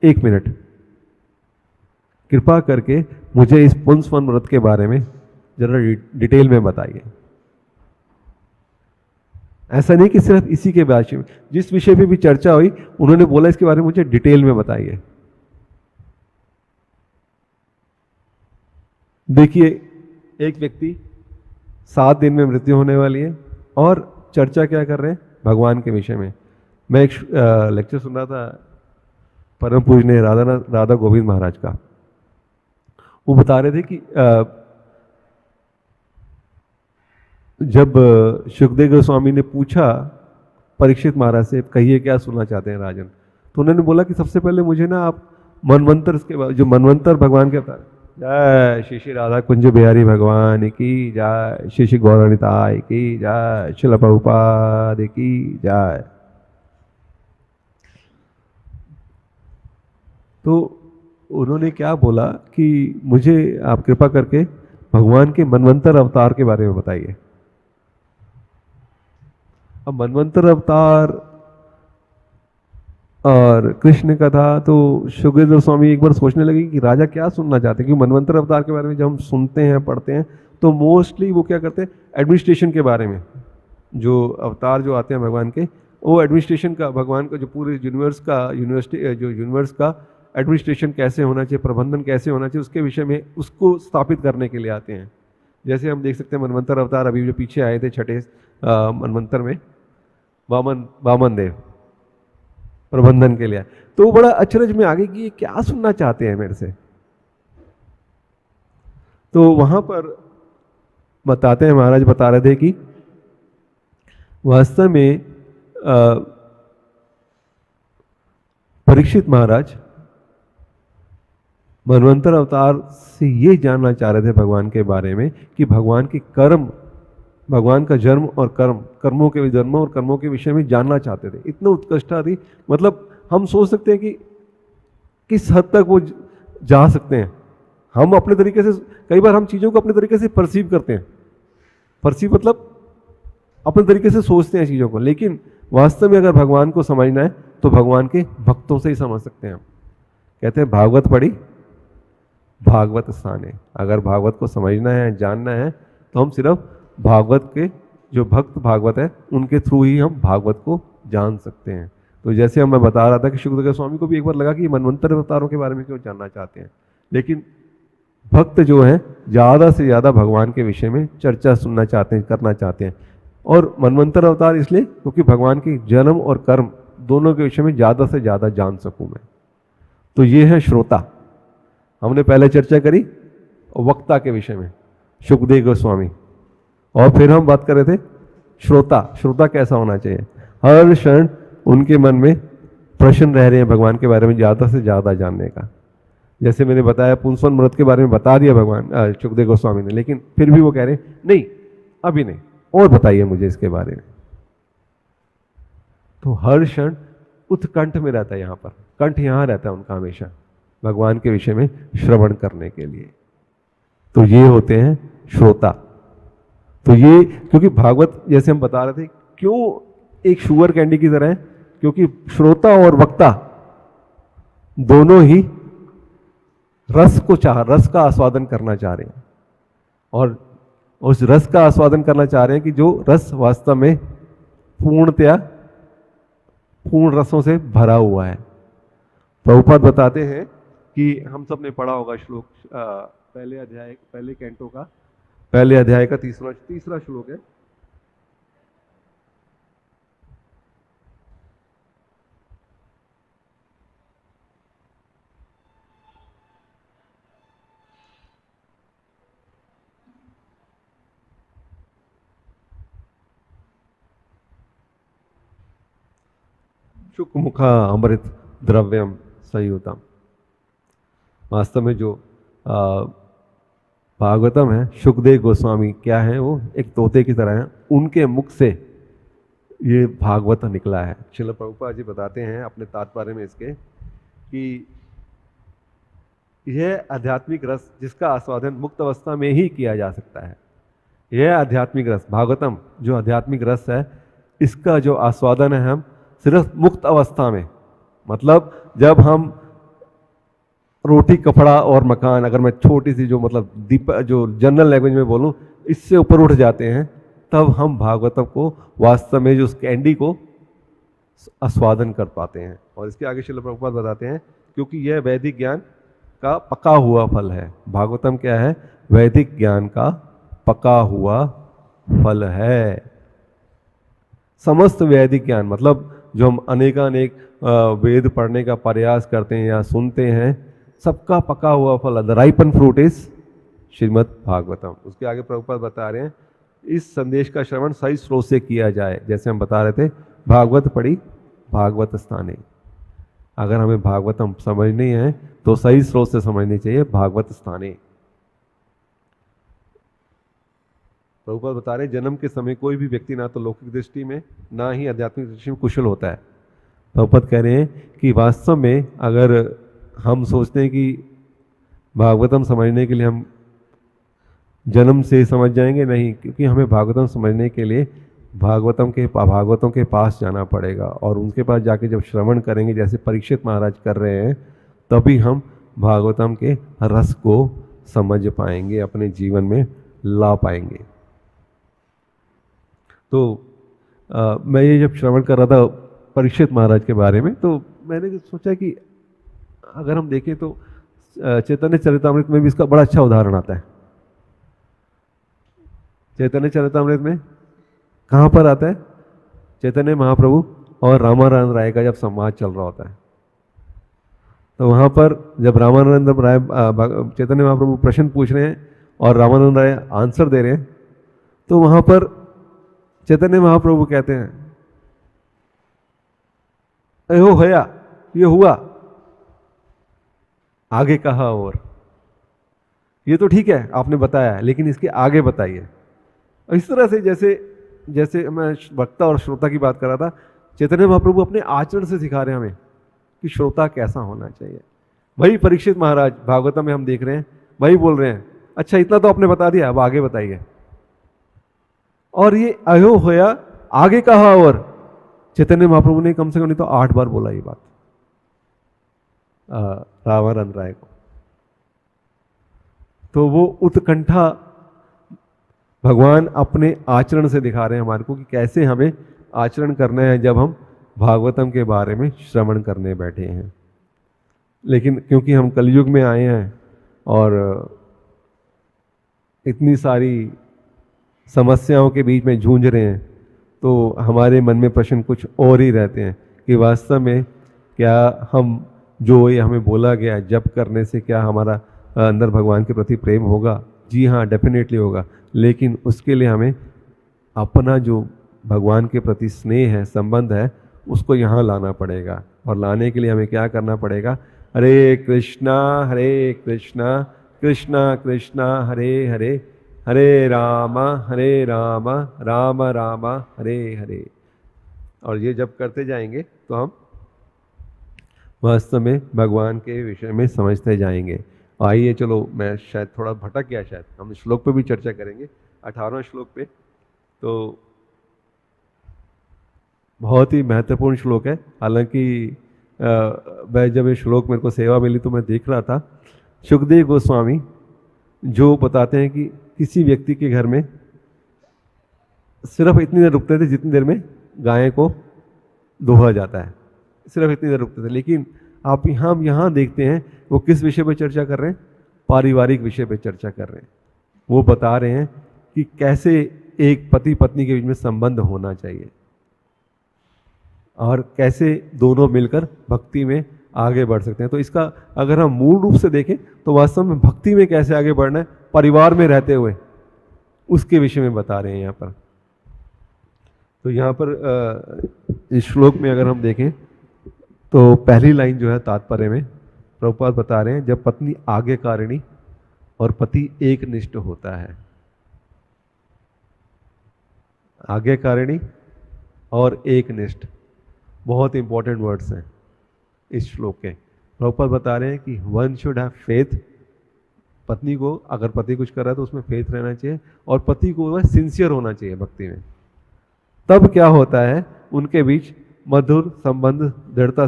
1 मिनट कृपा करके मुझे इस पुंसवन व्रत के बारे में जरा डिटेल में बताइए। ऐसा नहीं कि सिर्फ इसी के बारे में, जिस विषय पे भी चर्चा हुई उन्होंने बोला इसके बारे में मुझे डिटेल में बताइए। देखिए, एक व्यक्ति 7 दिन में मृत्यु होने वाली है और चर्चा क्या कर रहे हैं? भगवान के विषय में। मैं एक लेक्चर सुन रहा था परम पूजनीय राधा गोविंद महाराज का। वो बता रहे थे कि जब सुखदेव गोस्वामी ने पूछा परीक्षित महाराज से, कहिए क्या सुनना चाहते हैं राजन, तो उन्होंने बोला कि सबसे पहले मुझे ना आप मनवंतर के बाद, जो मनवंतर भगवान के अवतार, जय श्री श्री राधा कुंज बिहारी भगवान की जय, श्री श्री गौरानिताय की जय, श्रील प्रभुपाद की जय। तो उन्होंने क्या बोला कि मुझे आप कृपा करके भगवान के मनवंतर अवतार के बारे में बताइए। अब मनवंतर अवतार और कृष्ण कथा, तो सुखदेव गोस्वामी एक बार सोचने लगे कि राजा क्या सुनना चाहते हैं, क्योंकि मनवंतर अवतार के बारे में जब हम सुनते हैं पढ़ते हैं तो मोस्टली वो क्या करते हैं, एडमिनिस्ट्रेशन के बारे में, जो अवतार जो आते हैं भगवान के, वो एडमिनिस्ट्रेशन का, भगवान का जो पूरे यूनिवर्स का, यूनिवर्स का एडमिनिस्ट्रेशन कैसे होना चाहिए, प्रबंधन कैसे होना चाहिए, उसके विषय में उसको स्थापित करने के लिए आते हैं। जैसे हम देख सकते हैं मनवंतर अवतार अभी जो पीछे आए थे छठे मनवंतर में, वामन देव प्रबंधन के लिए, तो वो बड़ा अचरज में आगे कि ये क्या सुनना चाहते हैं मेरे से। तो वहां पर बताते हैं, महाराज बता रहे थे कि वास्तव में परीक्षित महाराज मनवंतर अवतार से ये जानना चाह रहे थे भगवान के बारे में कि भगवान के कर्म, भगवान का जन्म और कर्मों के विषय में जानना चाहते थे। इतना उत्कृष्टता थी, मतलब हम सोच सकते हैं कि किस हद तक वो जा सकते हैं। हम अपने तरीके से, कई बार हम चीज़ों को अपने तरीके से परसीव करते हैं, परसीव मतलब अपने तरीके से सोचते हैं चीज़ों को, लेकिन वास्तव में अगर भगवान को समझना है तो भगवान के भक्तों से ही समझ सकते हैं हम। कहते हैं भागवत पढ़ी भागवत स्थाने, अगर भागवत को समझना है, जानना है, तो हम सिर्फ भागवत के जो भक्त भागवत है उनके थ्रू ही हम भागवत को जान सकते हैं। तो जैसे मैं बता रहा था कि सुखदेव गोस्वामी को भी एक बार लगा कि मनवंतर अवतारों के बारे में क्यों जानना चाहते हैं, लेकिन भक्त जो हैं ज़्यादा से ज़्यादा भगवान के विषय में चर्चा सुनना चाहते हैं, करना चाहते हैं। और मनवंतर अवतार इसलिए क्योंकि भगवान के जन्म और कर्म दोनों के विषय में ज़्यादा से ज़्यादा जान सकूँ मैं। तो ये है श्रोता। हमने पहले चर्चा करी वक्ता के विषय में, सुखदेव गोस्वामी, और फिर हम बात कर रहे थे श्रोता। श्रोता कैसा होना चाहिए, हर क्षण उनके मन में प्रश्न रह रहे हैं भगवान के बारे में ज़्यादा से ज़्यादा जानने का। जैसे मैंने बताया पुंसवन व्रत के बारे में बता दिया भगवान सुखदेव गोस्वामी ने, लेकिन फिर भी वो कह रहे हैं नहीं अभी नहीं, और बताइए मुझे इसके बारे में। तो हर क्षण उत्कंठ में रहता है, यहाँ पर कंठ यहाँ रहता है उनका हमेशा भगवान के विषय में श्रवण करने के लिए। तो ये होते हैं श्रोता। तो ये क्योंकि भागवत जैसे हम बता रहे थे क्यों एक शुगर कैंडी की तरह है, क्योंकि श्रोता और वक्ता दोनों ही रस का आस्वादन करना चाह रहे हैं, और उस रस का आस्वादन करना चाह रहे हैं कि जो रस वास्तव में पूर्ण रसों से भरा हुआ है। प्रभुपाद बताते हैं कि हम सब ने पढ़ा होगा श्लोक, पहले कैंटो का पहले अध्याय का तीसरा श्लोक है। शुक मुखा अमृत द्रव्यम संयुतम। वास्तव में जो भागवतम है, सुखदेव गोस्वामी क्या है, वो एक तोते की तरह है, उनके मुख से ये भागवत निकला है। श्रील प्रभुपाद जी बताते हैं अपने तात्पर्य में इसके कि यह आध्यात्मिक रस जिसका आस्वादन मुक्त अवस्था में ही किया जा सकता है, यह आध्यात्मिक रस भागवतम जो आध्यात्मिक रस है, इसका जो आस्वादन है हम सिर्फ मुक्त अवस्था में, मतलब जब हम रोटी कपड़ा और मकान, अगर मैं छोटी सी जो मतलब जो जनरल लैंग्वेज में बोलूं, इससे ऊपर उठ जाते हैं, तब हम भागवतम को वास्तव में जो उस कैंडी को आस्वादन कर पाते हैं। और इसके आगे श्रील प्रभुपाद बताते हैं क्योंकि यह वैदिक ज्ञान का पका हुआ फल है। भागवतम क्या है, वैदिक ज्ञान का पका हुआ फल है। समस्त वैदिक ज्ञान मतलब जो हम अनेकानेक वेद पढ़ने का प्रयास करते हैं या सुनते हैं, सबका पका हुआ फल, the ripen fruit is Shrimad Bhagavatam. उसके आगे प्रभुपाद बता रहे हैं इस संदेश का श्रवण सही स्रोत से किया जाए। जैसे हम बता रहे थे, भागवत पढ़ी भागवत स्थाने। अगर हमें भागवतम समझनी है तो सही स्रोत से समझनी चाहिए, भागवत स्थाने। प्रभुपाद बता रहे जन्म के समय कोई भी व्यक्ति ना तो लौकिक दृष्टि में ना ही आध्यात्मिक दृष्टि में कुशल होता है। प्रभुपाद कह रहे हैं कि वास्तव में अगर हम सोचते हैं कि भागवतम समझने के लिए हम जन्म से समझ जाएंगे, नहीं, क्योंकि हमें भागवतम समझने के लिए भागवतों के पास जाना पड़ेगा और उनके पास जाके जब श्रवण करेंगे, जैसे परीक्षित महाराज कर रहे हैं, तभी हम भागवतम के रस को समझ पाएंगे, अपने जीवन में ला पाएंगे। तो मैं ये जब श्रवण कर रहा था परीक्षित महाराज के बारे में, तो मैंने सोचा कि अगर हम देखें तो चैतन्य चरितामृत में भी इसका बड़ा अच्छा उदाहरण आता है। चैतन्य चरितामृत में कहाँ पर आता है? चैतन्य महाप्रभु और रामानंद राय का जब संवाद चल रहा होता है, तो वहाँ पर जब रामानंद राय चैतन्य महाप्रभु प्रश्न पूछ रहे हैं और रामानंद राय आंसर दे रहे हैं, तो वहाँ पर चैतन्य महाप्रभु कहते हैं, अयो भैया ये हुआ, आगे कहा और ये तो ठीक है आपने बताया है, लेकिन इसके आगे बताइए। इस तरह से जैसे मैं वक्ता और श्रोता की बात कर रहा था, चैतन्य महाप्रभु अपने आचरण से सिखा रहे हैं हमें कि श्रोता कैसा होना चाहिए। वही परीक्षित महाराज भागवतम में हम देख रहे हैं, वही बोल रहे हैं, अच्छा इतना तो आपने बता दिया, अब आगे बताइए। और ये अयो होया आगे कहा और चैतन्य महाप्रभु ने कम से कम नहीं तो 8 बार बोला ये बात रामानंद राय को। तो वो उत्कंठा भगवान अपने आचरण से दिखा रहे हैं हमारे को कि कैसे हमें आचरण करना है जब हम भागवतम के बारे में श्रवण करने बैठे हैं। लेकिन क्योंकि हम कलयुग में आए हैं और इतनी सारी समस्याओं के बीच में जूझ रहे हैं, तो हमारे मन में प्रश्न कुछ और ही रहते हैं कि वास्तव में क्या हम जो ये हमें बोला गया जप करने से क्या हमारा अंदर भगवान के प्रति प्रेम होगा? जी हाँ, डेफिनेटली होगा। लेकिन उसके लिए हमें अपना जो भगवान के प्रति स्नेह है, संबंध है, उसको यहाँ लाना पड़ेगा। और लाने के लिए हमें क्या करना पड़ेगा? हरे कृष्णा कृष्णा कृष्णा हरे हरे, हरे राम राम राम हरे हरे। और ये जब करते जाएंगे तो हम वास्तव में भगवान के विषय में समझते जाएंगे। आइए चलो, मैं शायद थोड़ा भटक गया, शायद हम श्लोक पे भी चर्चा करेंगे, 18वें श्लोक पे। तो बहुत ही महत्वपूर्ण श्लोक है। हालांकि मैं जब ये श्लोक मेरे को सेवा मिली तो मैं देख रहा था, सुखदेव गोस्वामी जो बताते हैं कि किसी व्यक्ति के घर में सिर्फ इतनी देर रुकते थे जितनी देर में गाय को दोहा जाता है, सिर्फ इतनी देर रुकते थे। लेकिन आप यहाँ देखते हैं वो किस विषय पर चर्चा कर रहे हैं? पारिवारिक विषय पर चर्चा कर रहे हैं। वो बता रहे हैं कि कैसे एक पति पत्नी के बीच में संबंध होना चाहिए और कैसे दोनों मिलकर भक्ति में आगे बढ़ सकते हैं। तो इसका अगर हम मूल रूप से देखें तो वास्तव में भक्ति में कैसे आगे बढ़ना है परिवार में रहते हुए, उसके विषय में बता रहे हैं यहाँ पर। तो यहाँ पर इस श्लोक में अगर हम देखें तो पहली लाइन जो है तात्पर्य में प्रभुपाद बता रहे हैं, जब पत्नी आज्ञाकारिणी और पति एक निष्ठ होता है। आज्ञाकारिणी और एक निष्ठ बहुत इंपॉर्टेंट वर्ड्स हैं इस श्लोक के। प्रभुपाद बता रहे हैं कि वन शुड हैव फेथ। पत्नी को अगर पति कुछ कर रहा है तो उसमें फेथ रहना चाहिए और पति को वह सिंसियर होना चाहिए भक्ति में। तब क्या होता है, उनके बीच मधुर संबंध दृढ़ता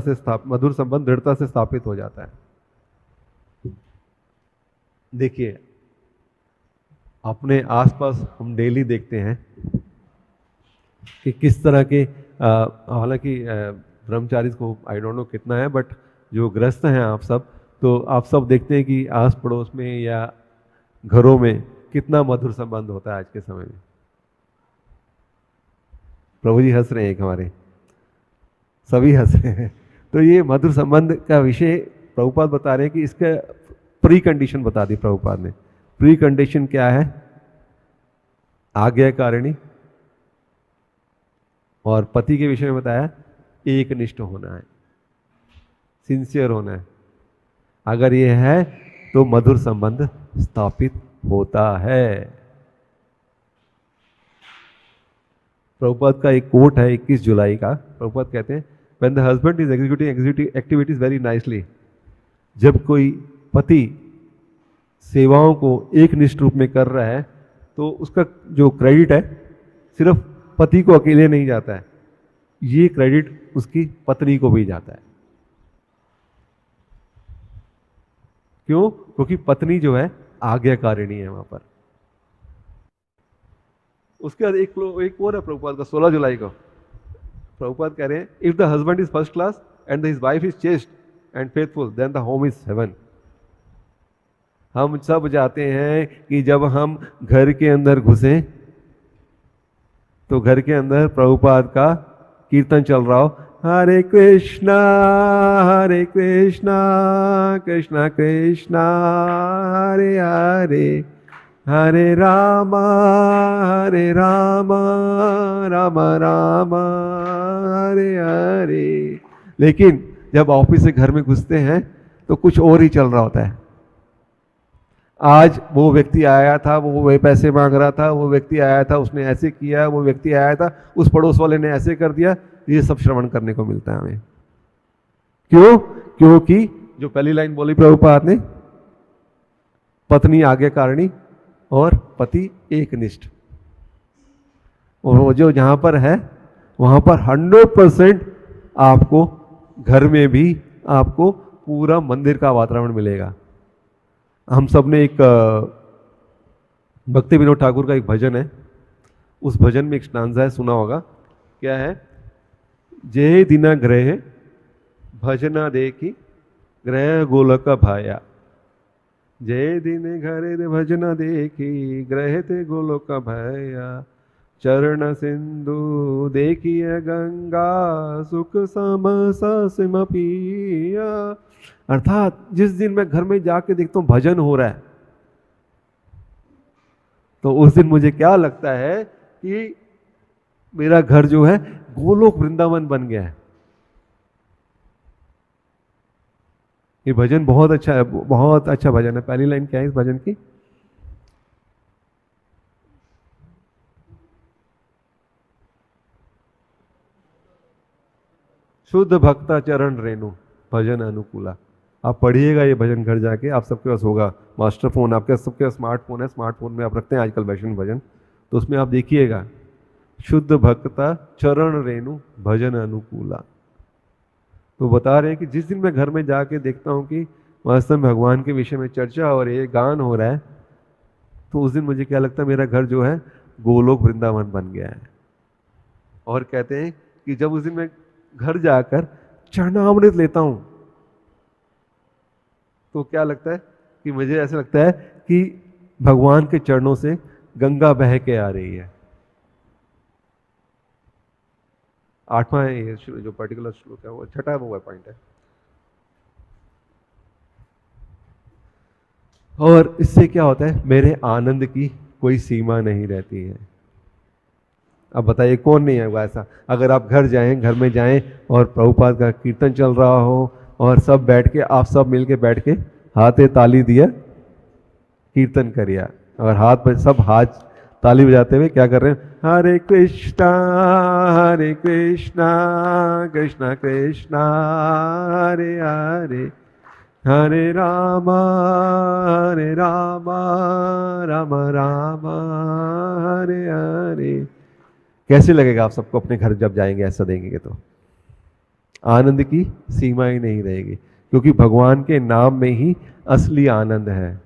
से स्थापित हो जाता है। देखिए, अपने आसपास हम डेली देखते हैं कि किस तरह के हालांकि ब्रह्मचारी को आई डोंट नो कितना है, बट जो गृहस्थ हैं आप सब, तो आप सब देखते हैं कि आस पड़ोस में या घरों में कितना मधुर संबंध होता है आज के समय में। प्रभु जी हंस रहे हैं एक हमारे। सभी हंस रहे हैं। तो ये मधुर संबंध का विषय प्रभुपाद बता रहे हैं कि इसका प्री कंडीशन बता दी प्रभुपाद ने। प्री कंडीशन क्या है? आज्ञाकारिणी, और पति के विषय में बताया एकनिष्ठ होना है, सिंसियर होना है। अगर ये है तो मधुर संबंध स्थापित होता है। प्रभुपाद का एक कोट है 21 जुलाई का। प्रभुपाद कहते हैं, when the husband is executing activities very nicely, जब कोई पति सेवाओं को एक निष्ठ रूप में कर रहा है तो उसका जो क्रेडिट है सिर्फ पति को अकेले नहीं जाता है, ये क्रेडिट उसकी पत्नी को भी जाता है। क्यों? क्योंकि पत्नी जो है आज्ञाकारिणी है वहां पर। उसके बाद एक और है प्रभुपाद का 16 जुलाई को। प्रभुपाद कह रहे हैं, if the husband is first class and his wife is chaste and faithful then the home is heaven. हम सब जाते हैं कि जब हम घर के अंदर घुसे तो घर के अंदर प्रभुपाद का कीर्तन चल रहा हो, हरे कृष्णा कृष्णा कृष्णा हरे हरे, हरे राम राम राम हरे हरे। लेकिन जब ऑफिस से घर में घुसते हैं तो कुछ और ही चल रहा होता है। आज वो व्यक्ति आया था, वो पैसे मांग रहा था, वो व्यक्ति आया था, उसने ऐसे किया, वो व्यक्ति आया था, उस पड़ोस वाले ने ऐसे कर दिया। ये सब श्रवण करने को मिलता है हमें। क्यों? क्योंकि जो पहली लाइन बोली प्रभुपाद ने, पत्नी आज्ञाकारिणी और पति एकनिष्ठ। और वो जो जहां पर है वहां पर 100% आपको घर में भी आपको पूरा मंदिर का वातावरण मिलेगा। हम सब ने एक भक्ति विनोद ठाकुर का एक भजन है, उस भजन में एक स्टांजा है, सुना होगा। क्या है? जय दिना ग्रह भजना देखी ग्रह गोलक भाया, जय दिन घरे भजना देखी ग्रह ते गोलोक भया, चरण सिंधु देखिए गंगा सुख सम सिम पिया। अर्थात जिस दिन मैं घर में जाके देखता हूं भजन हो रहा है तो उस दिन मुझे क्या लगता है कि मेरा घर जो है गोलोक वृंदावन बन गया है। ये भजन बहुत अच्छा है, बहुत अच्छा भजन है। पहली लाइन क्या है इस भजन की? शुद्ध भक्ता चरण रेणु भजन अनुकूला। आप पढ़िएगा ये भजन घर जाके, आप सबके पास होगा मास्टर फोन, आपके सबके पास स्मार्टफोन है, स्मार्टफोन में आप रखते हैं आजकल वैष्णव भजन, तो उसमें आप देखिएगा शुद्ध भक्ता चरण रेणु भजन अनुकूला। तो बता रहे हैं कि जिस दिन मैं घर में जाके देखता हूँ कि वास्तव में भगवान के विषय में चर्चा और ये गान हो रहा है तो उस दिन मुझे क्या लगता है, मेरा घर जो है गोलोक वृंदावन बन गया है। और कहते हैं कि जब उस दिन मैं घर जाकर चरणामृत लेता हूं तो क्या लगता है कि मुझे ऐसा लगता है कि भगवान के चरणों से गंगा बह के आ रही है। 8वां है ये जो पर्टिकुलर श्लोक है, वो छठा वो पॉइंट है। और इससे क्या होता है, मेरे आनंद की कोई सीमा नहीं रहती है। अब बताइए कौन नहीं है ऐसा? अगर आप घर जाएं, घर में जाएं और प्रभुपाद का कीर्तन चल रहा हो और सब बैठ के, आप सब मिलके बैठ के हाथे ताली दिया कीर्तन करिए, और हाथ में सब हाथ ताली बजाते हुए क्या कर रहे हैं, हरे कृष्णा कृष्णा कृष्णा हरे हरे, हरे राम राम राम हरे हरे। कैसे लगेगा आप सबको अपने घर जब जाएंगे ऐसा देंगे तो? आनंद की सीमा ही नहीं रहेगी, क्योंकि भगवान के नाम में ही असली आनंद है।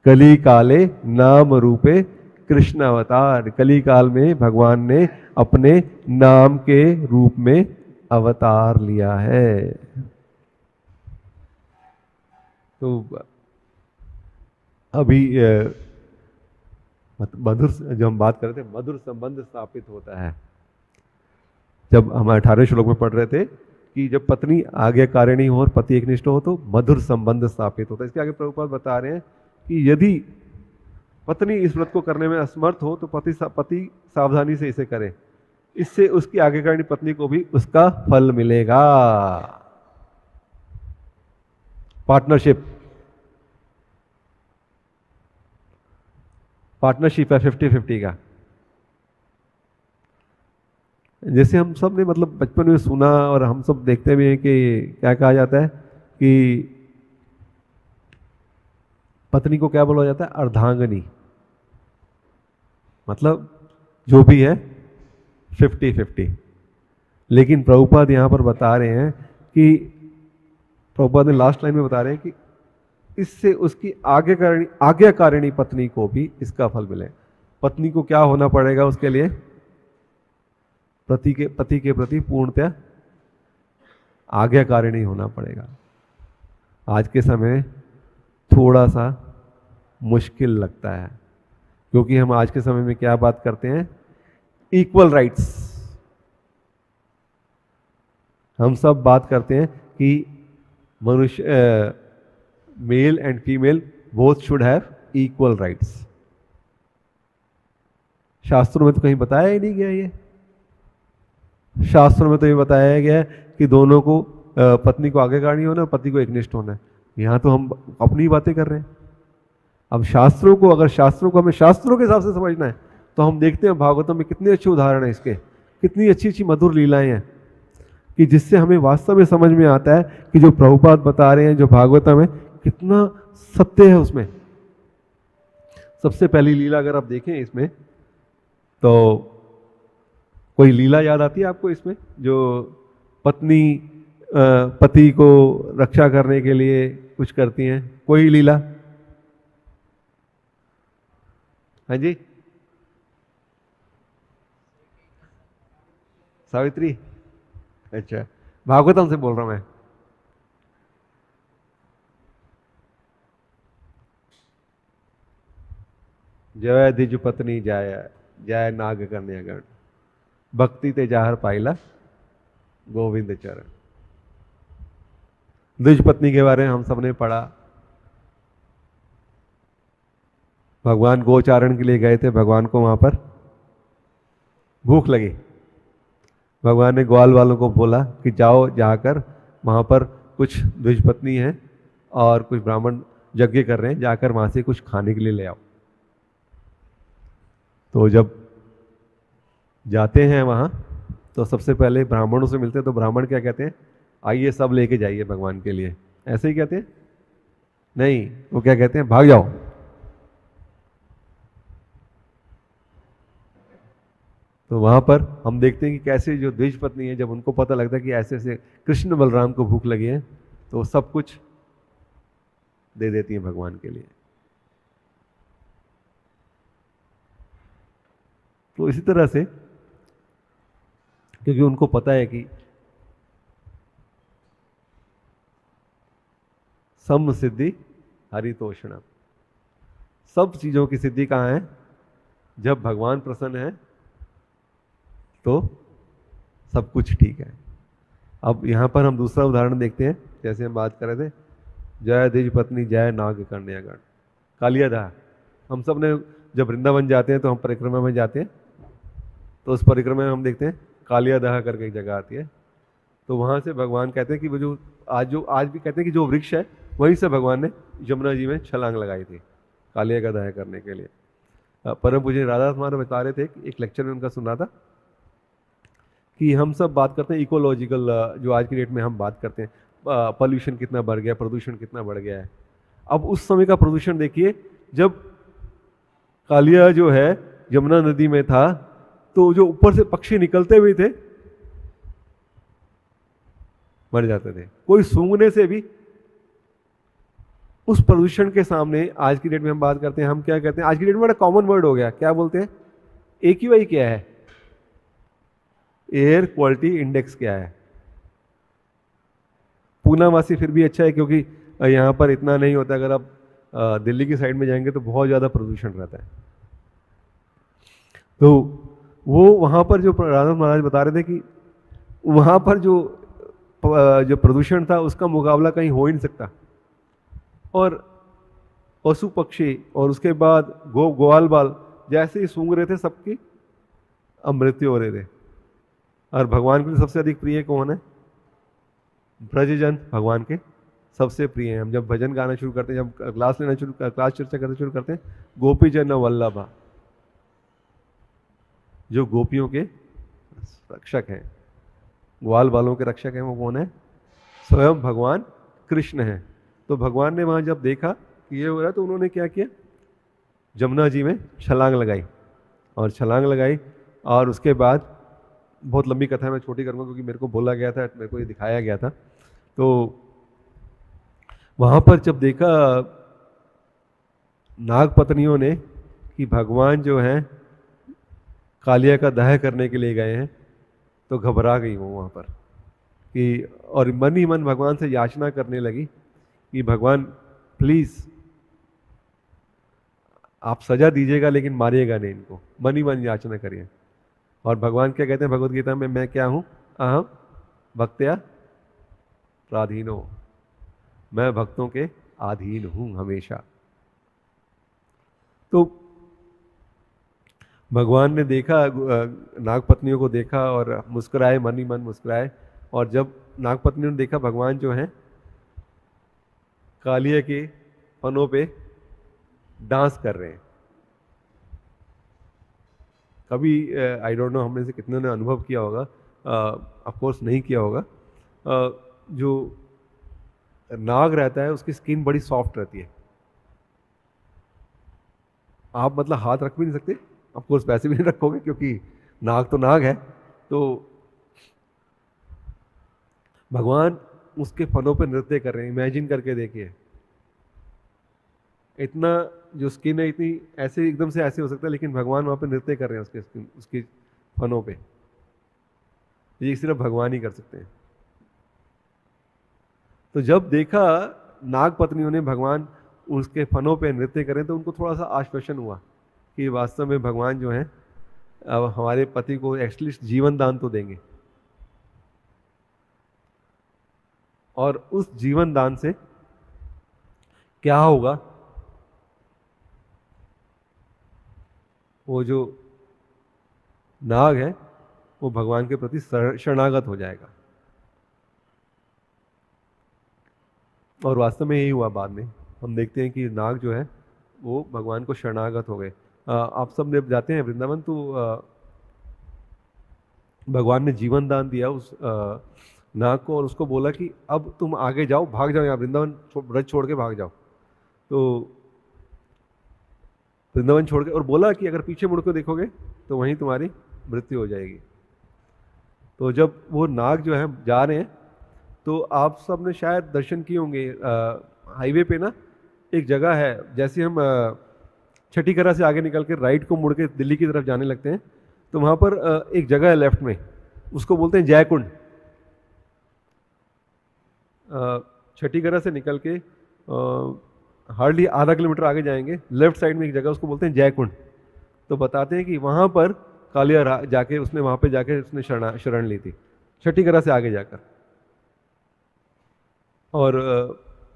कली काले नाम रूपे कृष्ण अवतार, कली काल में भगवान ने अपने नाम के रूप में अवतार लिया है। तो अभी मधुर, जो हम बात कर रहे थे, मधुर संबंध स्थापित होता है जब हम 18वें श्लोक में पढ़ रहे थे कि जब पत्नी आज्ञाकारिणी हो और पति एकनिष्ठ हो तो मधुर संबंध स्थापित होता है। इसके आगे प्रभुपाद बता रहे हैं कि यदि पत्नी इस व्रत को करने में असमर्थ हो तो पति सावधानी से इसे करे, इससे उसकी आज्ञाकारिणी पत्नी को भी उसका फल मिलेगा। पार्टनरशिप है 50-50 का। जैसे हम सब ने मतलब बचपन में सुना और हम सब देखते भी हैं कि क्या कहा जाता है कि पत्नी को क्या बोला जाता है, अर्धांगनी, मतलब जो भी है 50-50। लेकिन प्रभुपाद यहाँ पर बता रहे हैं कि प्रभुपाद ने लास्ट लाइन में बता रहे हैं कि इससे उसकी आज्ञाकारिणी पत्नी को भी इसका फल मिले। पत्नी को क्या होना पड़ेगा उसके लिए, पति के प्रति पूर्णतः आज्ञाकारिणी होना पड़ेगा। आज के समय थोड़ा सा मुश्किल लगता है, क्योंकि हम आज के समय में क्या बात करते हैं, इक्वल राइट्स। हम सब बात करते हैं कि मनुष्य male and female both should have equal rights. शास्त्रों में तो कहीं बताया ही नहीं गया ये। शास्त्रों में तो ये बताया गया है कि दोनों को पत्नी को आज्ञाकारिणी होना है, पति को एकनिष्ठ होना है। यहाँ तो हम अपनी बातें कर रहे हैं। अब शास्त्रों को हमें शास्त्रों के हिसाब से समझना है तो हम देखते हैं भागवतम में कितने अच्छे उदाहरण हैं इसके, कितनी अच्छी अच्छी मधुर लीलाएं हैं कि जिससे हमें वास्तव में समझ में आता है कि जो प्रभुपाद बता रहे हैं, जो भागवतम है, कितना सत्य है उसमें। सबसे पहली लीला अगर आप देखें इसमें तो कोई लीला याद आती है आपको इसमें, जो पत्नी पति को रक्षा करने के लिए कुछ करती हैं, कोई लीला? हाँ जी, सावित्री। अच्छा, भागवतम से बोल रहा हूं मैं। जय द्विज पत्नी जाय, जय नाग कन्यागण, भक्ति ते जाहर पाइला गोविंद चरण। द्विज पत्नी के बारे में हम सबने पढ़ा। भगवान गोचारण के लिए गए थे, भगवान को वहां पर भूख लगी। भगवान ने ग्वाल वालों को बोला कि जाओ, जाकर वहां पर कुछ द्विज पत्नी हैं और कुछ ब्राह्मण यज्ञ कर रहे हैं, जाकर वहां से कुछ खाने के लिए ले आओ। तो जब जाते हैं वहां तो सबसे पहले ब्राह्मणों से मिलते हैं, तो ब्राह्मण क्या कहते हैं, आइए सब लेके जाइए भगवान के लिए। ऐसे ही कहते हैं? नहीं, वो क्या कहते हैं, भाग जाओ। तो वहां पर हम देखते हैं कि कैसे जो द्विज पत्नी है, जब उनको पता लगता है कि ऐसे ऐसे कृष्ण बलराम को भूख लगी है, तो वो सब कुछ दे देती हैं भगवान के लिए। तो इसी तरह से, क्योंकि उनको पता है कि सम सिद्धि हरितोषणम, सब चीजों की सिद्धि कहाँ है, जब भगवान प्रसन्न है तो सब कुछ ठीक है। अब यहां पर हम दूसरा उदाहरण देखते हैं, जैसे हम बात कर रहे थे, जय द्विज पत्नी जय नाग कन्यागण, कालियादह। हम सब ने जब वृंदावन जाते हैं तो हम परिक्रमा में जाते हैं, तो उस परिक्रमा में हम देखते हैं कालियादह करके एक जगह आती है। तो वहां से भगवान कहते हैं कि वो जो आज भी कहते हैं कि जो वृक्ष है वहीं से भगवान ने यमुना जी में छलांग लगाई थी कालियादह करने के लिए। परम पूज्य राधा महाराज बता रहे थे, एक लेक्चर में उनका सुना था कि हम सब बात करते हैं इकोलॉजिकल, जो आज की डेट में हम बात करते हैं, पॉल्यूशन कितना बढ़ गया, प्रदूषण कितना बढ़ गया है। अब उस समय का प्रदूषण देखिए, जब कालिया जो है यमुना नदी में था, तो जो ऊपर से पक्षी निकलते हुए थे मर जाते थे, कोई सूंघने से भी। उस प्रदूषण के सामने आज की डेट में हम बात करते हैं, हम क्या कहते हैं, आज की डेट में बड़ा कॉमन वर्ड हो गया, क्या बोलते हैं, AQI क्या है, एयर क्वालिटी इंडेक्स क्या है। पूनावासी फिर भी अच्छा है, क्योंकि यहाँ पर इतना नहीं होता। अगर आप दिल्ली की साइड में जाएंगे तो बहुत ज़्यादा प्रदूषण रहता है। तो वो वहाँ पर जो राधा महाराज बता रहे थे कि वहाँ पर जो प्रदूषण था उसका मुकाबला कहीं हो ही नहीं सकता। और पशु पक्षी और उसके बाद ग्वाल बाल जैसे ही सूंघ रहे थे सबकी अब मृत्यु हो रहे थे। और भगवान के लिए सबसे अधिक प्रिय कौन है? ब्रजजन भगवान के सबसे प्रिय हैं। हम जब भजन गाना शुरू करते हैं, जब क्लास चर्चा करते शुरू करते हैं, गोपी जन वल्लभा, जो गोपियों के रक्षक हैं, ग्वाल बालों के रक्षक हैं, वो कौन है? स्वयं भगवान कृष्ण हैं। तो भगवान ने वहाँ जब देखा कि ये हो रहा है तो उन्होंने क्या किया? जमुना जी में छलांग लगाई। और छलांग लगाई और उसके बाद, बहुत लंबी कथा है, मैं छोटी करूँगा क्योंकि मेरे को बोला गया था, मेरे को ये दिखाया गया था। तो वहाँ पर जब देखा नाग पत्नियों ने कि भगवान जो हैं कालिया का दह करने के लिए गए हैं, तो घबरा गई वो वहाँ पर कि, और मन ही मन भगवान से याचना करने लगी कि भगवान प्लीज़ आप सजा दीजिएगा लेकिन मारिएगा नहीं इनको, मन ही मन याचना करिए। और भगवान क्या कहते हैं भगवत गीता में? मैं क्या हूँ? अहम भक्त्या प्राधीनो, मैं भक्तों के अधीन हूँ हमेशा। तो भगवान ने देखा, नागपत्नियों को देखा और मुस्कुराए, मन ही मन मुस्कुराए। और जब नागपत्नियों ने देखा भगवान जो हैं कालिया के फनों पे डांस कर रहे हैं। कभी आई डोंट नो हम में से कितने ने अनुभव किया होगा, ऑफ कोर्स नहीं किया होगा, जो नाग रहता है उसकी स्किन बड़ी सॉफ्ट रहती है। आप मतलब हाथ रख भी नहीं सकते, ऑफ कोर्स वैसे भी नहीं रखोगे क्योंकि नाग तो नाग है। तो भगवान उसके फनों पे नृत्य कर रहे हैं। इमेजिन करके देखिए, इतना जो स्किन है इतनी ऐसे एकदम से ऐसे हो सकता है, लेकिन भगवान वहाँ पे नृत्य कर रहे हैं उसके स्किन, उसकी फनों पे। ये सिर्फ भगवान ही कर सकते हैं। तो जब देखा नाग पत्नियों ने भगवान उसके फनों पे नृत्य करें तो उनको थोड़ा सा आश्वासन हुआ कि वास्तव में भगवान जो हैं अब हमारे पति को एटलीस्ट जीवन दान तो देंगे। और उस जीवन दान से क्या होगा? वो जो नाग है वो भगवान के प्रति शरणागत हो जाएगा। और वास्तव में यही हुआ। बाद में हम देखते हैं कि नाग जो है वो भगवान को शरणागत हो गए। आप सब जब जाते हैं वृंदावन तो भगवान ने जीवन दान दिया उस नाग को और उसको बोला कि अब तुम आगे जाओ, भाग जाओ, यहाँ वृंदावन ब्रज छोड़ के भाग जाओ। तो वृंदावन छोड़ के, और बोला कि अगर पीछे मुड़ के देखोगे तो वहीं तुम्हारी मृत्यु हो जाएगी। तो जब वो नाग जो है जा रहे हैं तो आप सब ने शायद दर्शन किए होंगे, हाईवे पे ना एक जगह है, जैसे हम छठीकरा से आगे निकल के राइट को मुड़ के दिल्ली की तरफ जाने लगते हैं तो वहाँ पर एक जगह है लेफ्ट में, उसको बोलते हैं जयकुंड। छठीकरा से निकल के हार्डली आधा किलोमीटर आगे जाएंगे, लेफ्ट साइड में एक जगह उसको बोलते हैं जयकुंड। तो बताते हैं कि वहाँ पर कालिया जाके उसने वहाँ पे जाके उसने शरण ली थी, छठीकरा से आगे जाकर। और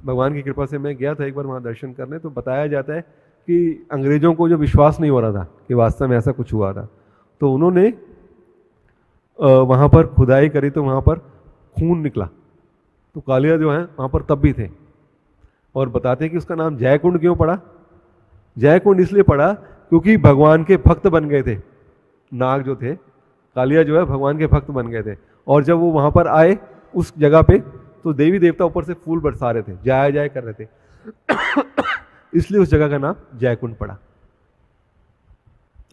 भगवान की कृपा से मैं गया था एक बार वहाँ दर्शन करने, तो बताया जाता है कि अंग्रेज़ों को जो विश्वास नहीं हो रहा था कि वास्तव में ऐसा कुछ हुआ था, तो उन्होंने वहाँ पर खुदाई करी तो वहाँ पर खून निकला। तो कालिया जो है वहाँ पर तब भी थे। और बताते हैं कि उसका नाम जयकुंड क्यों पड़ा? जयकुंड इसलिए पड़ा क्योंकि भगवान के भक्त बन गए थे नाग जो थे, कालिया जो है भगवान के भक्त बन गए थे। और जब वो वहाँ पर आए उस जगह पे तो देवी देवता ऊपर से फूल बरसा रहे थे, जाया जाया कर रहे थे इसलिए उस जगह का नाम जयकुंड पड़ा।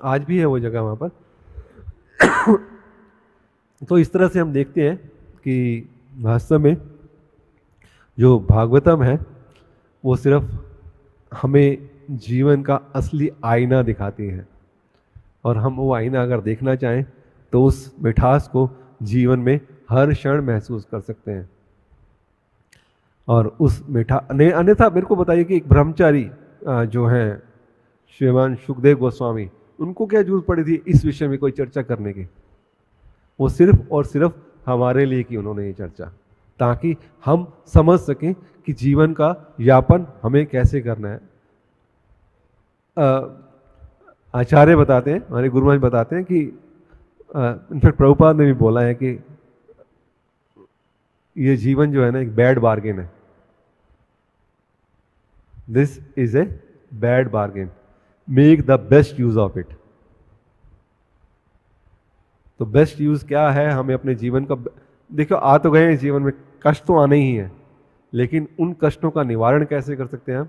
आज भी है वो जगह वहाँ पर तो इस तरह से हम देखते हैं कि वास्तव में जो भागवतम है वो सिर्फ हमें जीवन का असली आईना दिखाती है। और हम वो आईना अगर देखना चाहें तो उस मिठास को जीवन में हर क्षण महसूस कर सकते हैं। और उस अन्यथा मेरे को बताइए कि एक ब्रह्मचारी जो हैं श्रीमान सुखदेव गोस्वामी, उनको क्या जरूरत पड़ी थी इस विषय में कोई चर्चा करने की? वो सिर्फ और सिर्फ हमारे लिए की उन्होंने ये चर्चा, ताकि हम समझ सकें कि जीवन का यापन हमें कैसे करना है। आचार्य बताते हैं, हमारे गुरु महाराज बताते हैं कि इनफैक्ट प्रभुपाद ने भी बोला है कि ये जीवन जो है ना एक बैड बार्गेन है। This is a bad bargain, make the best use of it. तो बेस्ट यूज क्या है, हमें अपने जीवन का, देखो आ तो गए हैं जीवन में, कष्ट तो आने ही है, लेकिन उन कष्टों का निवारण कैसे कर सकते हैं हम,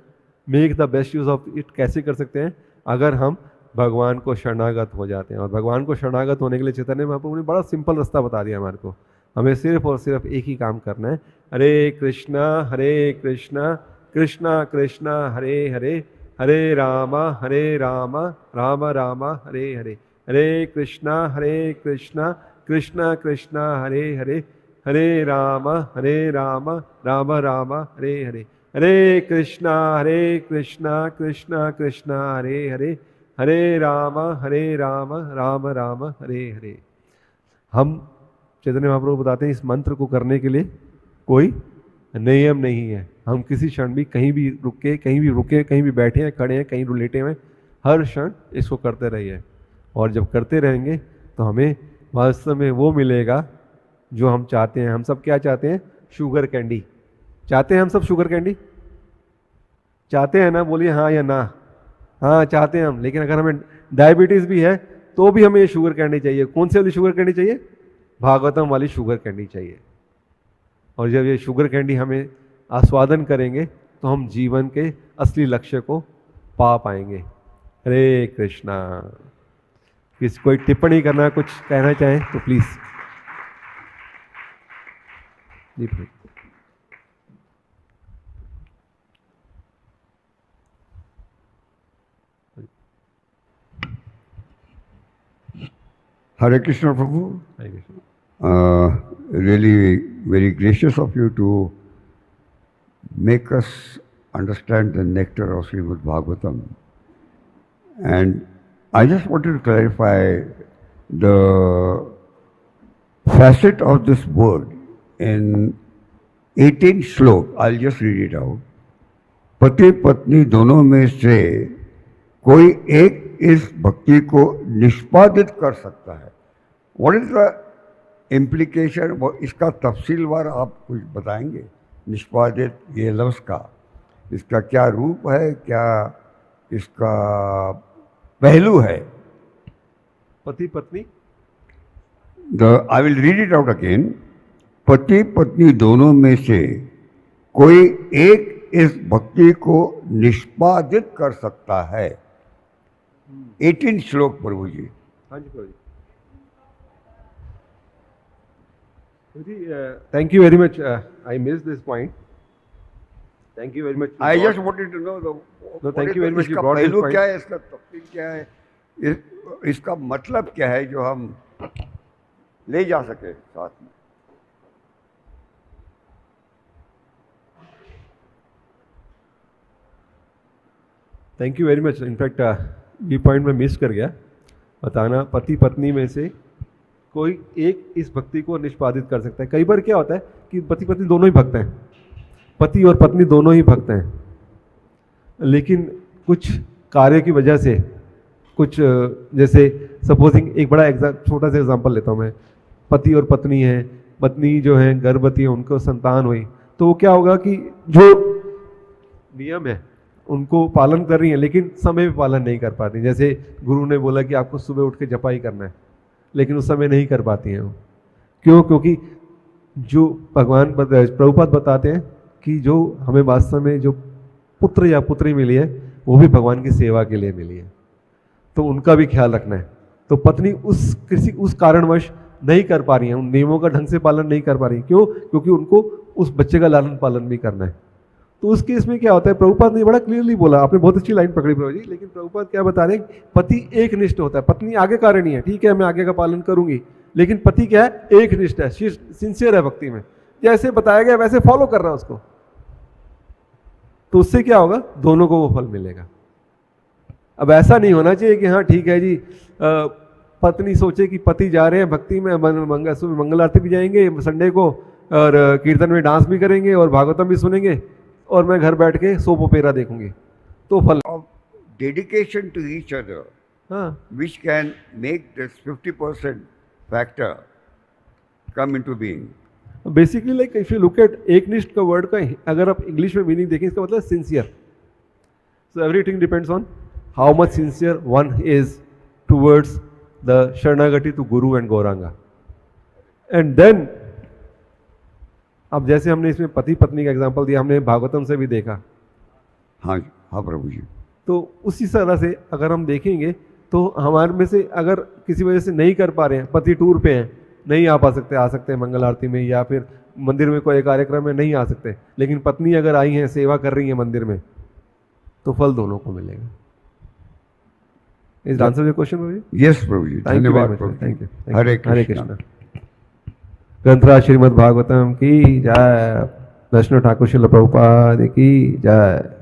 make the best use of it कैसे कर सकते हैं, अगर हम भगवान को शरणागत हो जाते हैं। और भगवान को शरणागत होने के लिए चैतन्य महाप्रभु ने बड़ा सिंपल रास्ता बता दिया हमारे को। हमें सिर्फ और सिर्फ एक ही काम करना है, हरे कृष्णा कृष्णा कृष्णा हरे हरे, हरे राम राम राम हरे हरे, हरे कृष्णा कृष्णा कृष्णा हरे हरे, हरे राम राम राम हरे हरे, हरे कृष्णा कृष्णा कृष्णा हरे हरे, हरे राम राम राम हरे हरे। हम चैतन्य महाप्रभु बताते हैं इस मंत्र को करने के लिए कोई नियम नहीं है। हम किसी क्षण भी कहीं भी रुके, कहीं भी बैठे हैं, खड़े हैं, कहीं लेटे हुए, हर क्षण इसको करते रहिए। और जब करते रहेंगे तो हमें वास्तव में वो मिलेगा जो हम चाहते हैं। हम सब क्या चाहते हैं, शुगर कैंडी चाहते हैं। हम सब शुगर कैंडी चाहते हैं ना, बोलिए हाँ या ना। हाँ चाहते हैं हम, लेकिन अगर हमें डायबिटीज़ भी है तो भी हमें ये शुगर कैंडी चाहिए। कौन सी वाली शुगर कैंडी चाहिए, भागवतम वाली शुगर कैंडी चाहिए। और जब ये शुगर कैंडी हमें आस्वादन करेंगे तो हम जीवन के असली लक्ष्य को पा पाएंगे। हरे कृष्णा। किसी कोई टिप्पणी करना, कुछ कहना चाहें तो please ji please. Hare Krishna, Prabhu. Hare Krishna. Really very gracious of you to make us understand the nectar of Srimad Bhagavatam. And I just wanted to clarify the facet of this word in 18 श्लोक. I'll just read it out. पति पत्नी दोनों में से कोई एक इस भक्ति को निष्पादित कर सकता है. व्हाट इज द इम्प्लीकेशन, वो इसका तफसीलवार आप कुछ बताएंगे. निष्पादित ये लफ्ज़ का, इसका क्या रूप है, क्या इसका पहलू है. पति पत्नी, I will read it out again. पति पत्नी दोनों में से कोई एक इस भक्ति को निष्पादित कर सकता है. 18 श्लोक प्रभु जी. हाँ जी प्रभु जी, thank you very much. I miss this point. Thank you very much. I just wanted to know the thank you very much. इसका पहलू क्या है, इसका तफसील क्या है, इसका मतलब क्या है जो हम ले जा सके साथ में. Thank you very much. In fact ये पॉइंट मैं मिस कर गया बताना. पति पत्नी में से कोई एक इस भक्ति को निष्पादित कर सकता है. कई बार क्या होता है कि पति पत्नी दोनों ही भक्त हैं, पति और पत्नी दोनों ही भक्त हैं, लेकिन कुछ कार्य की वजह से, कुछ जैसे सपोजिंग एक बड़ा छोटा सा एग्जांपल लेता हूँ मैं. पति और पत्नी हैं, पत्नी जो है गर्भवती है, उनको संतान हुई, तो वो क्या होगा कि जो नियम है उनको पालन कर रही हैं, लेकिन समय पे पालन नहीं कर पाती. जैसे गुरु ने बोला कि आपको सुबह उठ के जपाई करना है, लेकिन उस समय नहीं कर पाती हैं वो. क्यों? क्योंकि जो भगवान प्रभुपाद बताते हैं कि जो हमें वास्तव में जो पुत्र या पुत्री मिली है वो भी भगवान की सेवा के लिए मिली है, तो उनका भी ख्याल रखना है. तो पत्नी उस कारणवश नहीं कर पा रही है, उन नियमों का ढंग से पालन नहीं कर पा रही. क्यों? क्योंकि उनको उस बच्चे का लालन पालन भी करना है. तो उस केस में क्या होता है, प्रभुपाद ने बड़ा क्लियरली बोला. आपने बहुत अच्छी लाइन पकड़ी प्रभु जी. लेकिन प्रभुपाद क्या बता रहे हैं, पति एक निष्ठ होता है, पत्नी आगे कारणी है. ठीक है, मैं आगे का पालन करूंगी, लेकिन पति क्या है, एक निष्ठ है, सिंसियर है भक्ति में. जैसे बताया गया वैसे फॉलो कर रहा है उसको, तो उससे क्या होगा, दोनों को वो फल मिलेगा. अब ऐसा नहीं होना चाहिए कि हाँ ठीक है जी, पत्नी सोचे कि पति जा रहे हैं भक्ति में, सुबह मंगल आरती भी जाएंगे संडे को, और कीर्तन में डांस भी करेंगे और भागवतम भी सुनेंगे, और मैं घर बैठ के सोप ओपेरा देखूंगी, तो फल। Of dedication to each other, हाँ, which can make this 50% factor come into being. Basically like if you look at एकनिष्ठ का वर्ड का अगर आप इंग्लिश में मीनिंग देखें, इसका मतलब sincere. So everything depends on how much sincere one is towards the शरणागति to Guru and Gauranga. And then अब जैसे हमने इसमें पति पत्नी का एग्जांपल दिया, हमने भागवतम से भी देखा, हाँ हाँ प्रभु जी। तो उसी तरह से अगर हम देखेंगे तो हमारे में से अगर किसी वजह से नहीं कर पा रहे हैं, पति टूर पे हैं, नहीं आ सकते हैं मंगल आरती में, या फिर मंदिर में कोई कार्यक्रम में नहीं आ सकते, लेकिन पत्नी अगर आई हैं, सेवा कर रही है मंदिर में, तो फल दोनों को मिलेगा। इज आंसर योर क्वेश्चन प्रभु जी? यस प्रभु जी, धन्यवाद प्रभु जी। Thank you. हरे हरे कृष्ण। कृष्ण। ग्रंथराज श्रीमद् भागवतम की जय। वैष्णव ठाकुर श्रील प्रभुपाद की जय।